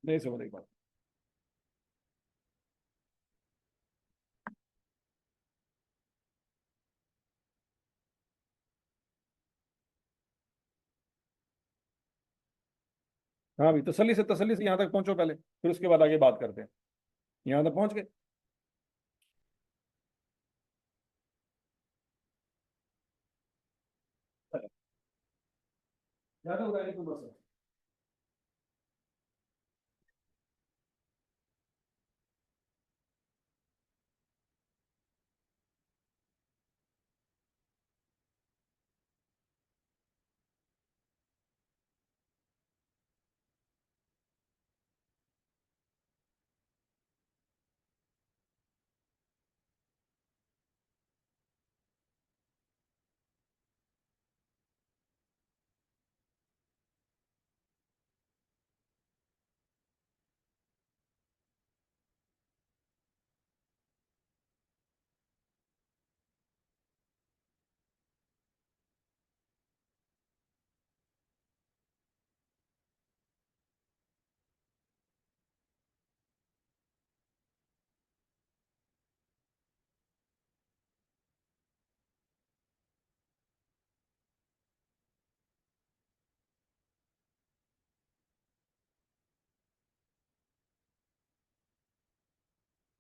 नहीं समझ एक बात। हाँ भी तसल्ली से यहाँ तक पहुंचो पहले, फिर उसके बाद आगे बात करते हैं। यहाँ तक पहुंच गए? याद होगा नहीं तुम बस?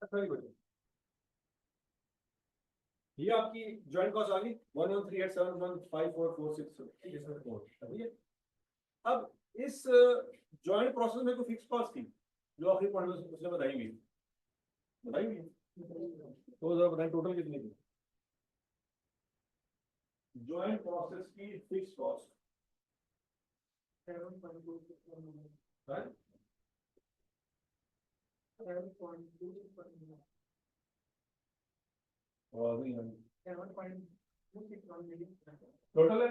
सही बच्चों, ये आपकी ज्वाइंट कॉस्ट आ गई 11387154464। ठीक है। अब इस ज्वाइंट प्रोसेस में कोई फिक्स कॉस्ट थी जो आखिरी पॉइंट में उसने बताई हुई है? बताई हुई है? तो जरा बताएं टोटल कितनी थी ज्वाइंट प्रोसेस की फिक्स कॉस्ट? टोटल है,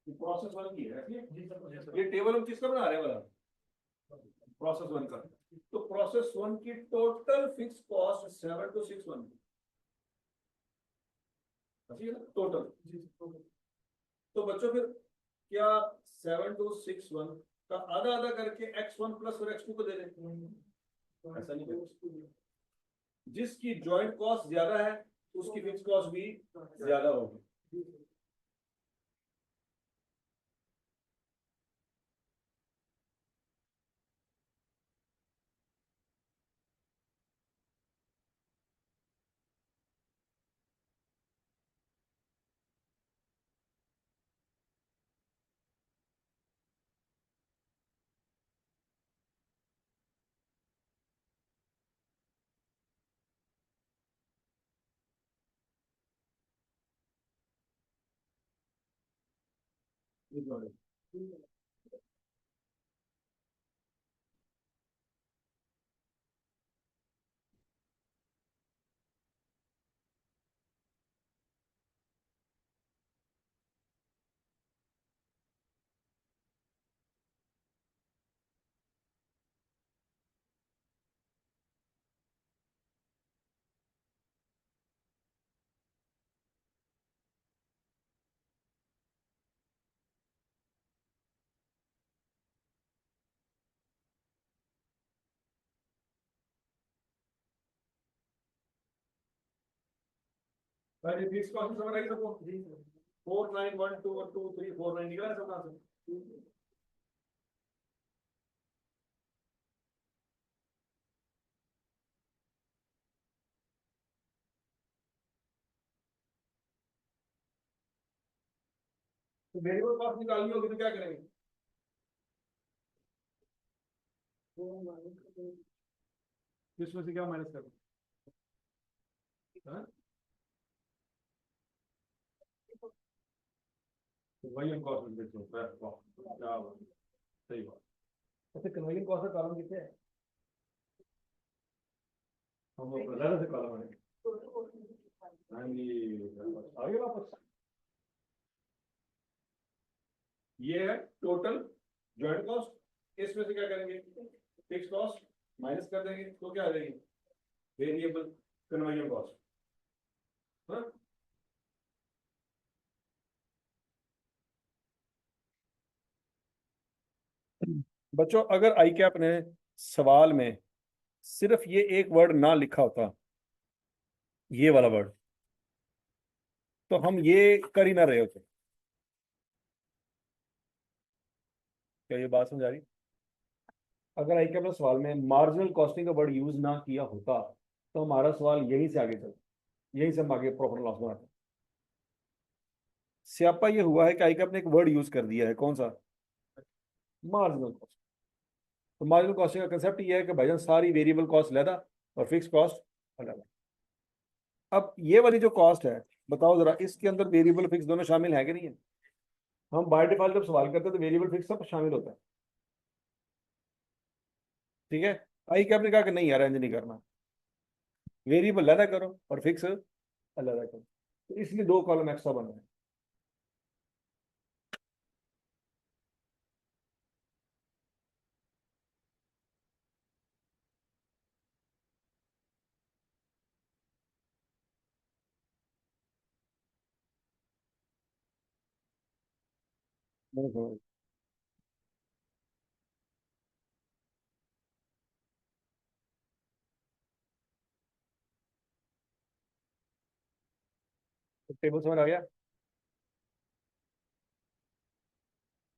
प्रोसेस वन की है। ये टेबल हम किसका बना रहे हैं वाला? प्रोसेस वन का। तो प्रोसेस वन की टोटल फिक्स कॉस्ट 7261, ठीक है ना टोटल। तो बच्चों फिर क्या 7261 का आधा आधा करके x1 प्लस और x2 को दे दें? ऐसा नहीं है, जिसकी जॉइंट कॉस्ट ज्यादा है उसकी फिक्स कॉस्ट भी ज्यादा होगी। भाई फिक्स कॉस्ट समझ आई सबको? 4912 और 2349 निकला है सब कहाँ से? तो वेरिएबल कॉस्ट निकालनी होगी तो क्या करेंगे? इसमें से क्या माइनस करें? हाँ? तो वही हम कॉस्ट देखते हैं। क्या बात, सही बात। अच्छा, कन्वर्जन कॉस्ट का कॉलम कितने है? हम लोग अलग से कॉलम है। हाँ जी, आगे वापस। ये है टोटल जॉइंट कॉस्ट, इसमें से क्या करेंगे? फिक्स कॉस्ट माइनस कर देंगे तो क्या आ जाएगी? Variable conversion cost. हाँ, बच्चों अगर आई कैप ने सवाल में सिर्फ ये एक वर्ड ना लिखा होता, ये वाला वर्ड, तो हम ये कर ही ना रहे होते। क्या ये बात समझ आ रही? अगर आई कैप ने सवाल में मार्जिनल कॉस्टिंग का वर्ड यूज ना किया होता तो हमारा सवाल यहीं से आगे चलता, यहीं से हम आगे प्रॉफिट लॉस बनाते। स्यापा ये हुआ है कि आई कैप ने एक वर्ड यूज कर दिया है, कौन सा? Marginal cost. तो मार्जिनल कॉस्टिंग का कंसेप्ट ये है कि भाईजान सारी वेरिएबल कॉस्ट लेदा और फिक्स कॉस्ट अलग। अब ये वाली जो कॉस्ट है, बताओ जरा, इसके अंदर वेरिएबल फिक्स दोनों शामिल है कि नहीं है? हम बाय डिफॉल्ट जब सवाल करते हैं तो वेरिएबल फिक्स सब शामिल होता है, ठीक है। आई कैप ने कहा कि नहीं यार, इंज नहीं करना, वेरिएबल अलग करो और फिक्स अलग करो, तो इसलिए दो कॉलम एक्स्ट्रा बन रहे हैं। नहीं समझ? तो टेबल समझ आ गया?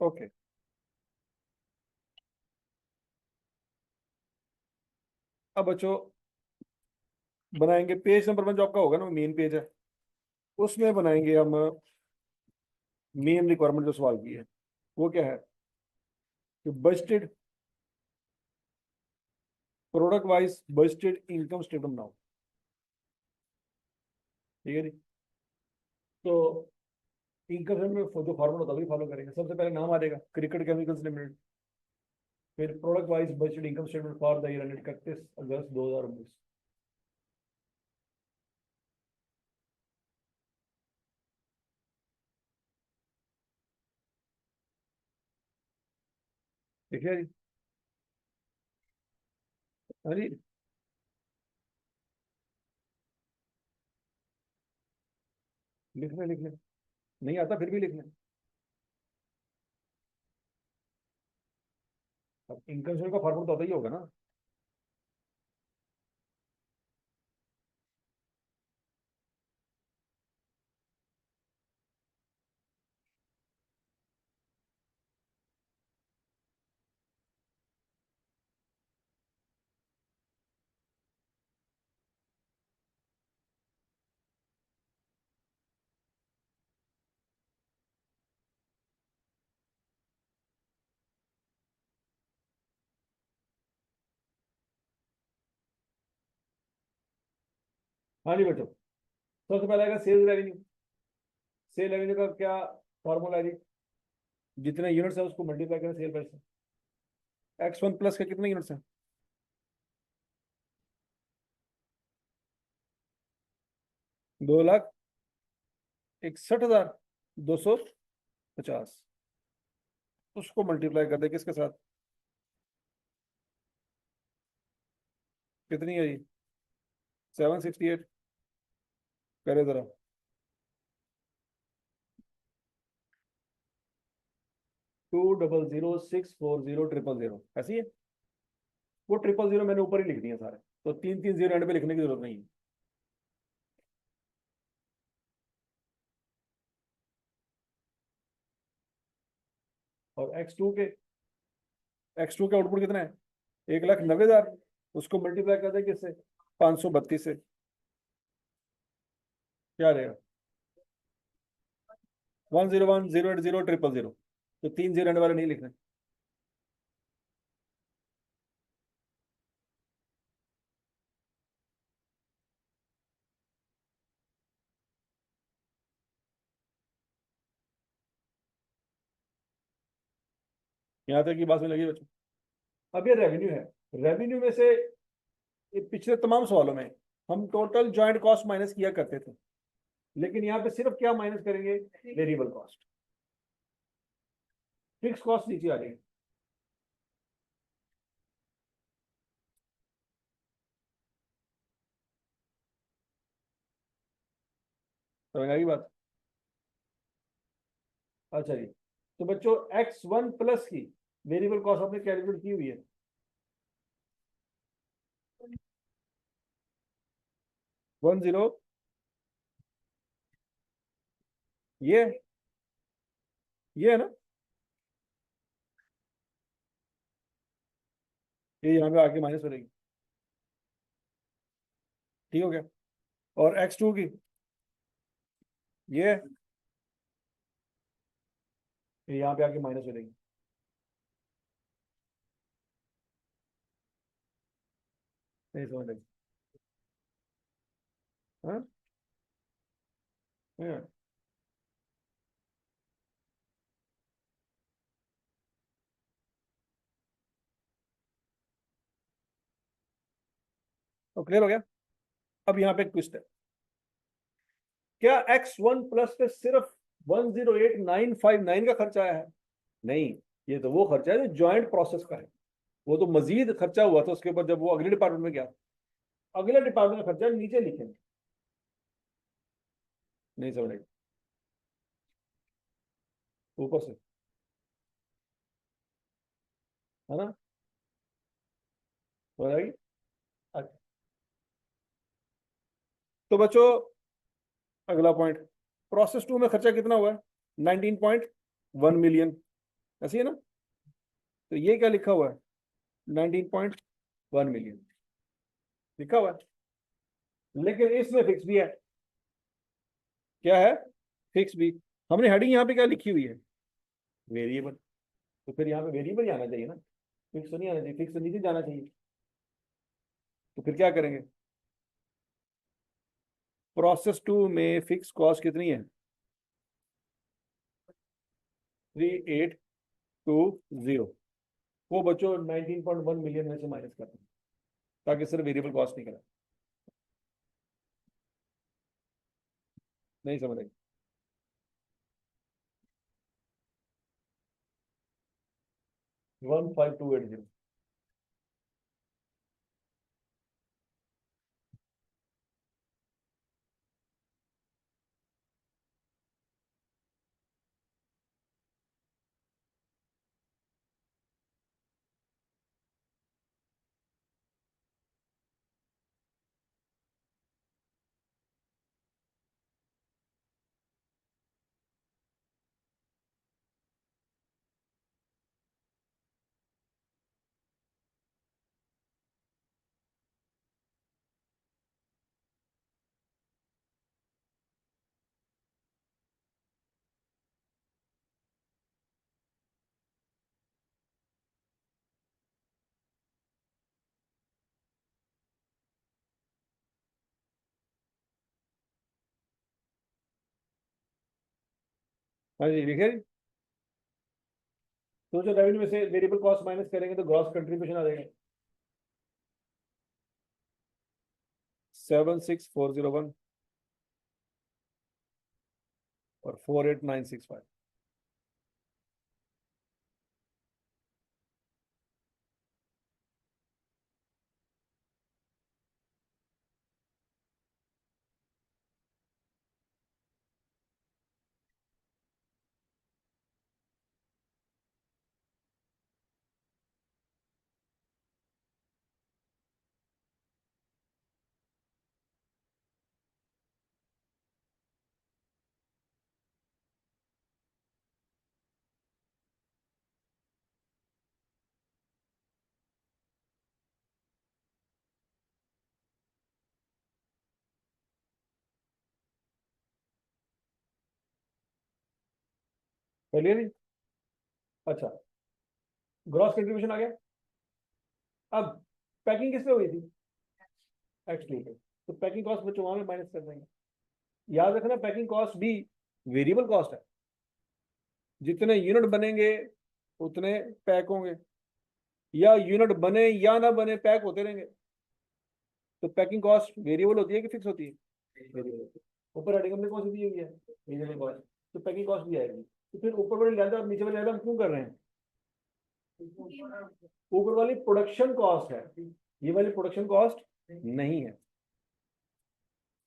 ओके। अब बच्चों बनाएंगे पेज नंबर 1 जो आपका होगा ना, मेन पेज है, उसमें बनाएंगे हम मेन रिक्वायरमेंट जो सवाल की है। वो क्या है कि budgeted product wise budgeted income statement बनाओ, ठीक है जी। तो इनकम स्टेटमेंट में जो फॉर्मूला होता है वही फॉलो करेंगे। सबसे पहले नाम आ जाएगा क्रिकेट केमिकल्स लिमिटेड, फिर product wise budgeted income statement for the year ended 31 August 2019। ठीक है जी। हाँ जी, लिख ले, नहीं आता फिर भी लिख ले। अब इनकम स्टेटमेंट का फॉर्मूला तो आता ही होगा ना। हाँ जी बच्चों, सबसे पहले आएगा सेल्स रेवेन्यू। सेल रेवेन्यू का क्या फॉर्मूला है जी? जितने यूनिट्स है उसको मल्टीप्लाई करें सेल प्राइस से। X1 प्लस के कितने यूनिट्स हैं? 2,61,250। उसको मल्टीप्लाई कर दे किसके साथ? कितनी है ये? 768। करे जरा। 2000640 ऐसी है। वो 000 मैंने ऊपर ही लिख दिया सारे, तो तीन तीन जीरो एंड पे लिखने की जरूरत नहीं है। और एक्स टू के आउटपुट कितना है? 1,90,000। उसको मल्टीप्लाई कर दे किससे? 532 से। क्या रहेगा? 101,080,000 तो तीन जीरो एंड वाले नहीं लिखने। यहाँ तक की बात में लगी बच्चों। अब ये रेवेन्यू है। रेवेन्यू में से ये पिछले तमाम सवालों में हम टोटल ज्वाइंट कॉस्ट माइनस किया करते थे, लेकिन यहाँ पे सिर्फ क्या माइनस करेंगे? Variable cost. फिक्स कॉस्ट नीचे आ जाएगी। समझ आई बात? अच्छा जी, तो बच्चों X1 प्लस की वेरिएबल कॉस्ट आपने कैलकुलेट की हुई है। वन जीरो, ये ये है ना? ये यहाँ पे आके माइनस हो जाएगी। ठीक हो गया। और X2 की ये यहाँ पे आके माइनस हो जाएगी। नहीं समझ लगी? हाँ हाँ। तो क्लियर हो गया। अब यहाँ पे ट्विस्ट है। क्या X1 प्लस पे सिर्फ 108,959 का खर्चा आया है? नहीं, ये तो वो खर्चा है जो ज्वाइंट प्रोसेस का है। वो तो मजीद खर्चा हुआ था उसके ऊपर जब वो अगले डिपार्टमेंट में गया। अगले डिपार्टमेंट का खर्चा नीचे लिखेंगे। नहीं समझ आएगी? ऊपर से, है ना? समझ आएगी? अच्छा, तो बच्चों अगला पॉइंट, प्रोसेस टू में खर्चा कितना हुआ है? 19.1 मिलियन। ऐसी है ना? तो ये क्या लिखा हुआ है? 19.1 मिलियन लिखा हुआ है, लेकिन इसमें फिक्स भी है। क्या है? फिक्स भी। हमने हेडिंग यहाँ पे क्या लिखी हुई है? वेरिएबल। तो फिर यहाँ पे वेरिएबल ही आना चाहिए ना, फिक्स तो नहीं आना चाहिए। फिक्स तो नीचे जाना चाहिए। तो फिर क्या करेंगे? प्रोसेस टू में फिक्स कॉस्ट कितनी है? 3820। वो बच्चों 19.1 मिलियन में से माइनस करते हैं, ताकि सिर्फ वेरिएबल कॉस्ट निकले। नहीं समझ आई? 15280। हाँ जी लिखे जी। तो जो रेवेन्यू में से वेरिएबल कॉस्ट माइनस करेंगे तो ग्रॉस कंट्रीब्यूशन आ जाएगा 76401 और 48965। चलिए जी। अच्छा, ग्रॉस कंट्रीब्यूशन आ गया। अब पैकिंग किस पे हुई थी? एक्स टू पे। तो पैकिंग कॉस्ट बच्चों वहां में माइनस कर देंगे। याद रखना पैकिंग कॉस्ट भी वेरिएबल कॉस्ट है। जितने यूनिट बनेंगे उतने पैक होंगे, या यूनिट बने या ना बने पैक होते रहेंगे। तो पैकिंग कॉस्ट वेरिएबल होती है कि फिक्स होती है? वेरिएबल होती है। ऊपर हेडिंग हमने कौन सी दी हुई है? Variable cost. तो पैकिंग कॉस्ट भी आएगी। तो फिर ऊपर वाली ज्यादा और नीचे वाली ज्यादा हम क्यों कर रहे हैं? ऊपर वाली प्रोडक्शन कॉस्ट है, ये वाली प्रोडक्शन कॉस्ट नहीं है।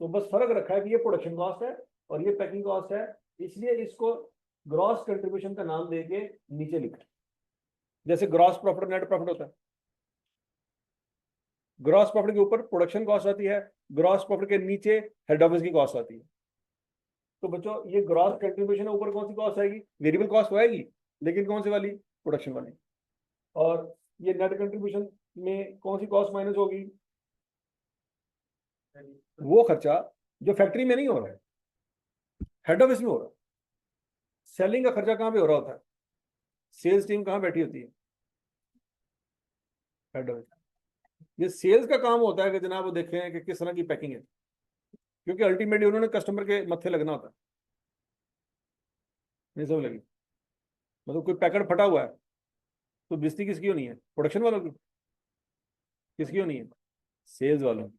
तो बस फर्क रखा है कि ये प्रोडक्शन कॉस्ट है और ये पैकिंग कॉस्ट है, इसलिए इसको ग्रॉस कंट्रीब्यूशन का नाम देके नीचे लिखा। जैसे ग्रॉस प्रॉफिट नेट प्रॉफिट होता है, ग्रॉस प्रॉफिट के ऊपर प्रोडक्शन कॉस्ट आती है, ग्रॉस प्रॉफिट के नीचे हेड ऑफिस की कॉस्ट आती है। तो बच्चों ये ग्रॉस कंट्रीब्यूशन ऊपर कौन सी कॉस्ट आएगी? वेरिएबल कॉस्ट आएगी, लेकिन कौन सी वाली? प्रोडक्शन वाली। और ये नेट कंट्रीब्यूशन में कौन सी कॉस्ट माइनस होगी? वो खर्चा जो फैक्ट्री में नहीं हो रहा है, हेड ऑफिस में हो रहा है। सेलिंग का खर्चा कहाँ पे हो रहा होता है? सेल्स टीम कहाँ बैठी होती है? Head office. ये सेल्स का काम होता है कि जनाब वो देखें कि किस तरह की पैकिंग है, क्योंकि अल्टीमेटली उन्होंने कस्टमर के मत्थे लगना होता है। नहीं समझ लगी? मतलब कोई पैकेट फटा हुआ है तो बेइज्जती किसकी होनी है? प्रोडक्शन वालों की। किसकी होनी है? सेल्स वालों,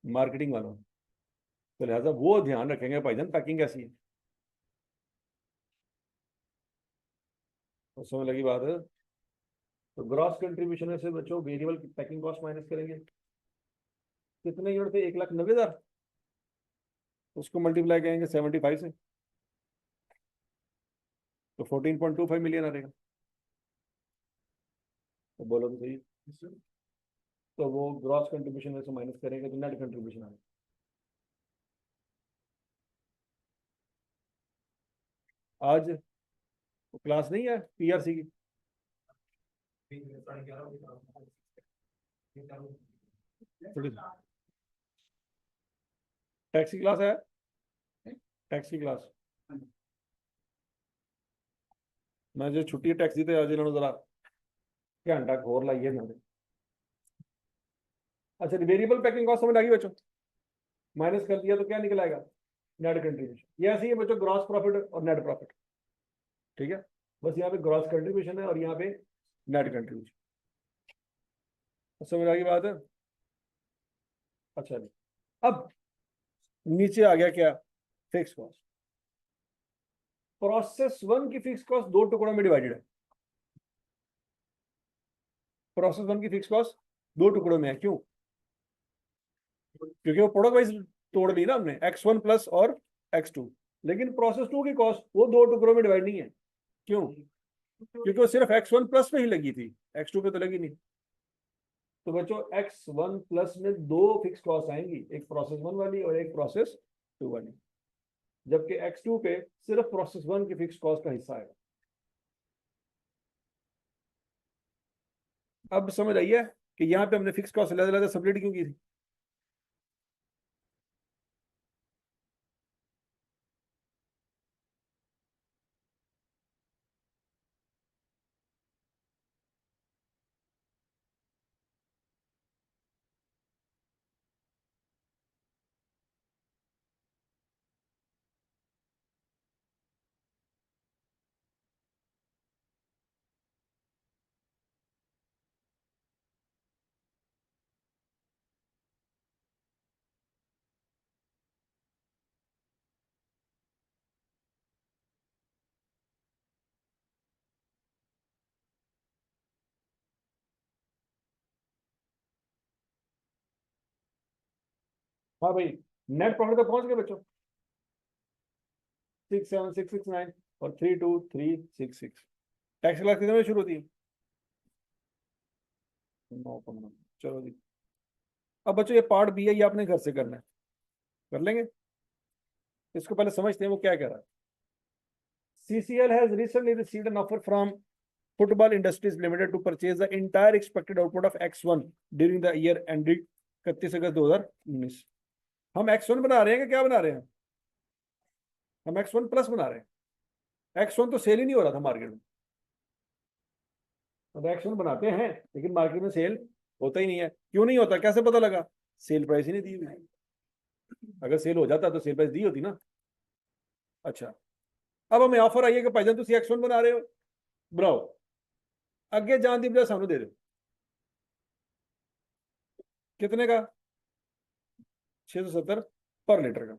मार्केटिंग वालों। तो लिहाजा वो ध्यान रखेंगे भाईजान पैकिंग कैसी है। तो समझ लगी बात है? तो ग्रॉस कंट्रीब्यूशन में से बच्चों वेरिएबल पैकिंग कॉस्ट माइनस करेंगे। कितने यूनिट थे? 1,90,000। उसको मल्टीप्लाई करेंगे 75 से, तो 14.25 मिलियन आ रहेगा। तो बोलो तो सही। तो वो ग्रॉस कंट्रीब्यूशन में से माइनस करेंगे तो नेट कंट्रीब्यूशन आएगा। आज क्लास नहीं है पीआरसी की? थोड़ी टैक्स की क्लास है? टैक्स की क्लास मैं जो छुट्टी टैक्स दी थे आज इन्होंने जरा घंटा घोर लाइए इन्होंने। अच्छा, वेरिएबल पैकिंग कॉस्ट समझ आ गई बच्चों? माइनस कर दिया तो क्या निकल आएगा? Net contribution. ये ऐसे ही है बच्चों, ग्रॉस प्रॉफिट और नेट प्रॉफिट। ठीक है, बस यहाँ पे ग्रॉस कंट्रीब्यूशन है और यहाँ पे नेट कंट्रीब्यूशन। समझ आ गई बात है? अच्छा जी। अब नीचे आ गया क्या? Fix cost. प्रोसेस वन की फिक्स कॉस्ट दो टुकड़ों में डिवाइडेड है। प्रोसेस वन की फिक्स कॉस्ट दो टुकड़ों में है। क्यों? क्योंकि वो प्रोडक्ट वाइज तोड़ ली ना हमने, X1 प्लस और X2। लेकिन प्रोसेस टू की कॉस्ट वो दो टुकड़ों में डिवाइड नहीं है। क्यों? क्योंकि वो सिर्फ X1 प्लस पे ही लगी थी, X2 पे तो लगी नहीं। तो बच्चों X1 प्लस में दो फिक्स कॉस्ट आएंगी, एक प्रोसेस वन वाली और एक प्रोसेस टू वाली। जबकि X2 पे सिर्फ प्रोसेस वन की फिक्स कॉस्ट का हिस्सा आएगा। अब समझ आई है कि यहाँ पे हमने फिक्स कॉस्ट अलग अलग सेपरेट क्यों की थी? हाँ भाई, नेट प्रॉफिट तो पहुंच गए बच्चों, 67669 और 32366। टैक्स क्लास कितने बजे शुरू होती है? 9:15। चलो जी, अब बच्चों ये पार्ट बी है, ये आपने घर से करना है, कर लेंगे। इसको पहले समझते हैं वो क्या कह रहा है। CCL has recently received an offer from Football Industries Limited to purchase the entire expected output of X1 during the year ended 31 August 2019। हम X1 बना रहे हैं कि क्या बना रहे हैं? हम X1 प्लस बना रहे हैं। X1 तो सेल ही नहीं हो रहा था मार्केट में। अब X1 बनाते हैं लेकिन मार्केट में सेल होता ही नहीं है। क्यों नहीं होता, कैसे पता लगा? सेल प्राइस ही नहीं दी हुई। अगर सेल हो जाता तो सेल प्राइस दी होती ना। अच्छा, अब हमें ऑफर आई है कि भाईजान तुम X1 बना रहे हो, बनाओ, अगे जान दी बजाय सानू दे दो। कितने का? 670 पर लीटर का।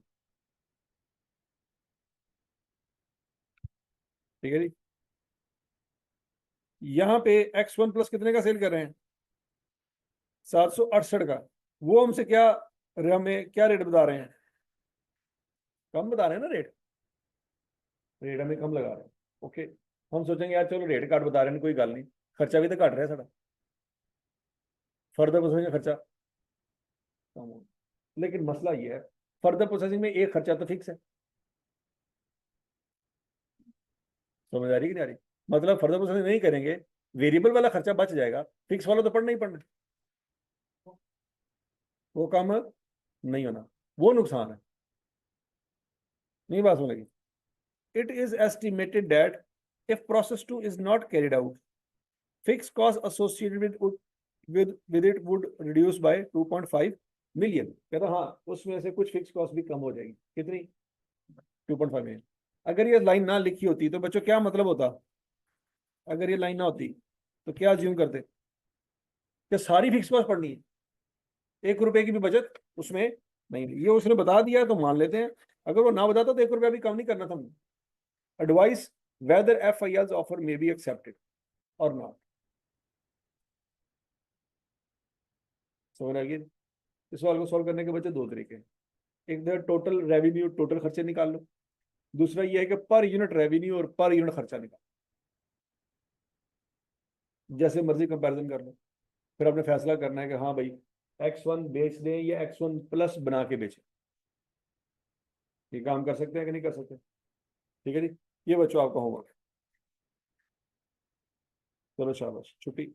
ठीक है जी। यहाँ पे X1 प्लस कितने का सेल कर रहे हैं? 768 का। वो हमसे क्या, हमें क्या रेट बता रहे हैं? कम बता रहे हैं ना रेट, रेट हमें कम लगा रहे हैं। ओके, हम सोचेंगे यार चलो रेट कार्ड बता रहे हैं कोई गल नहीं, खर्चा भी तो घट रहा है सारा, फर्दर प्रोसेसिंग का खर्चा कम हो। लेकिन मसला ये है, फर्दर प्रोसेसिंग में एक खर्चा तो फिक्स है। समझ आ रही कि नहीं आ रही? मतलब फर्दर प्रोसेसिंग नहीं करेंगे, वेरिएबल वाला खर्चा बच जाएगा, फिक्स वाला तो पड़ना ही पड़ना, वो कम नहीं होना, वो नुकसान है। नहीं बात समझ लगी? It is estimated that if process 2 is not carried out, fixed costs associated with it would reduce by 2.5 million। कहता हाँ, उसमें से कुछ फिक्स कॉस्ट भी कम हो जाएगी। कितनी? 2.5 मिलियन। अगर ये लाइन ना लिखी होती तो बच्चों क्या मतलब होता? अगर ये लाइन ना होती तो क्या अज्यूम करते कि सारी फिक्स कॉस्ट पड़नी है, 1 रुपए की भी बचत उसमें नहीं। ये उसने बता दिया तो मान लेते हैं, अगर वो ना बताता तो 1 रुपया भी कम नहीं करना था। Advice whether FIL's offer may be accepted or not। समझ आ गया? इस सवाल को सॉल्व करने के बच्चे दो तरीके हैं। एक तो टोटल रेवेन्यू, टोटल खर्चे निकाल लो। दूसरा ये है कि पर यूनिट रेवेन्यू और पर यूनिट खर्चा निकाल, जैसे मर्जी कंपैरिजन कर लो। फिर आपने फैसला करना है कि हाँ भाई X1 बेच दें या X1 प्लस बना के बेचें। ये काम कर सकते हैं कि नहीं कर सकते? ठीक है जी, ये बच्चों आपका होमवर्क। चलो शाबाश, छुट्टी।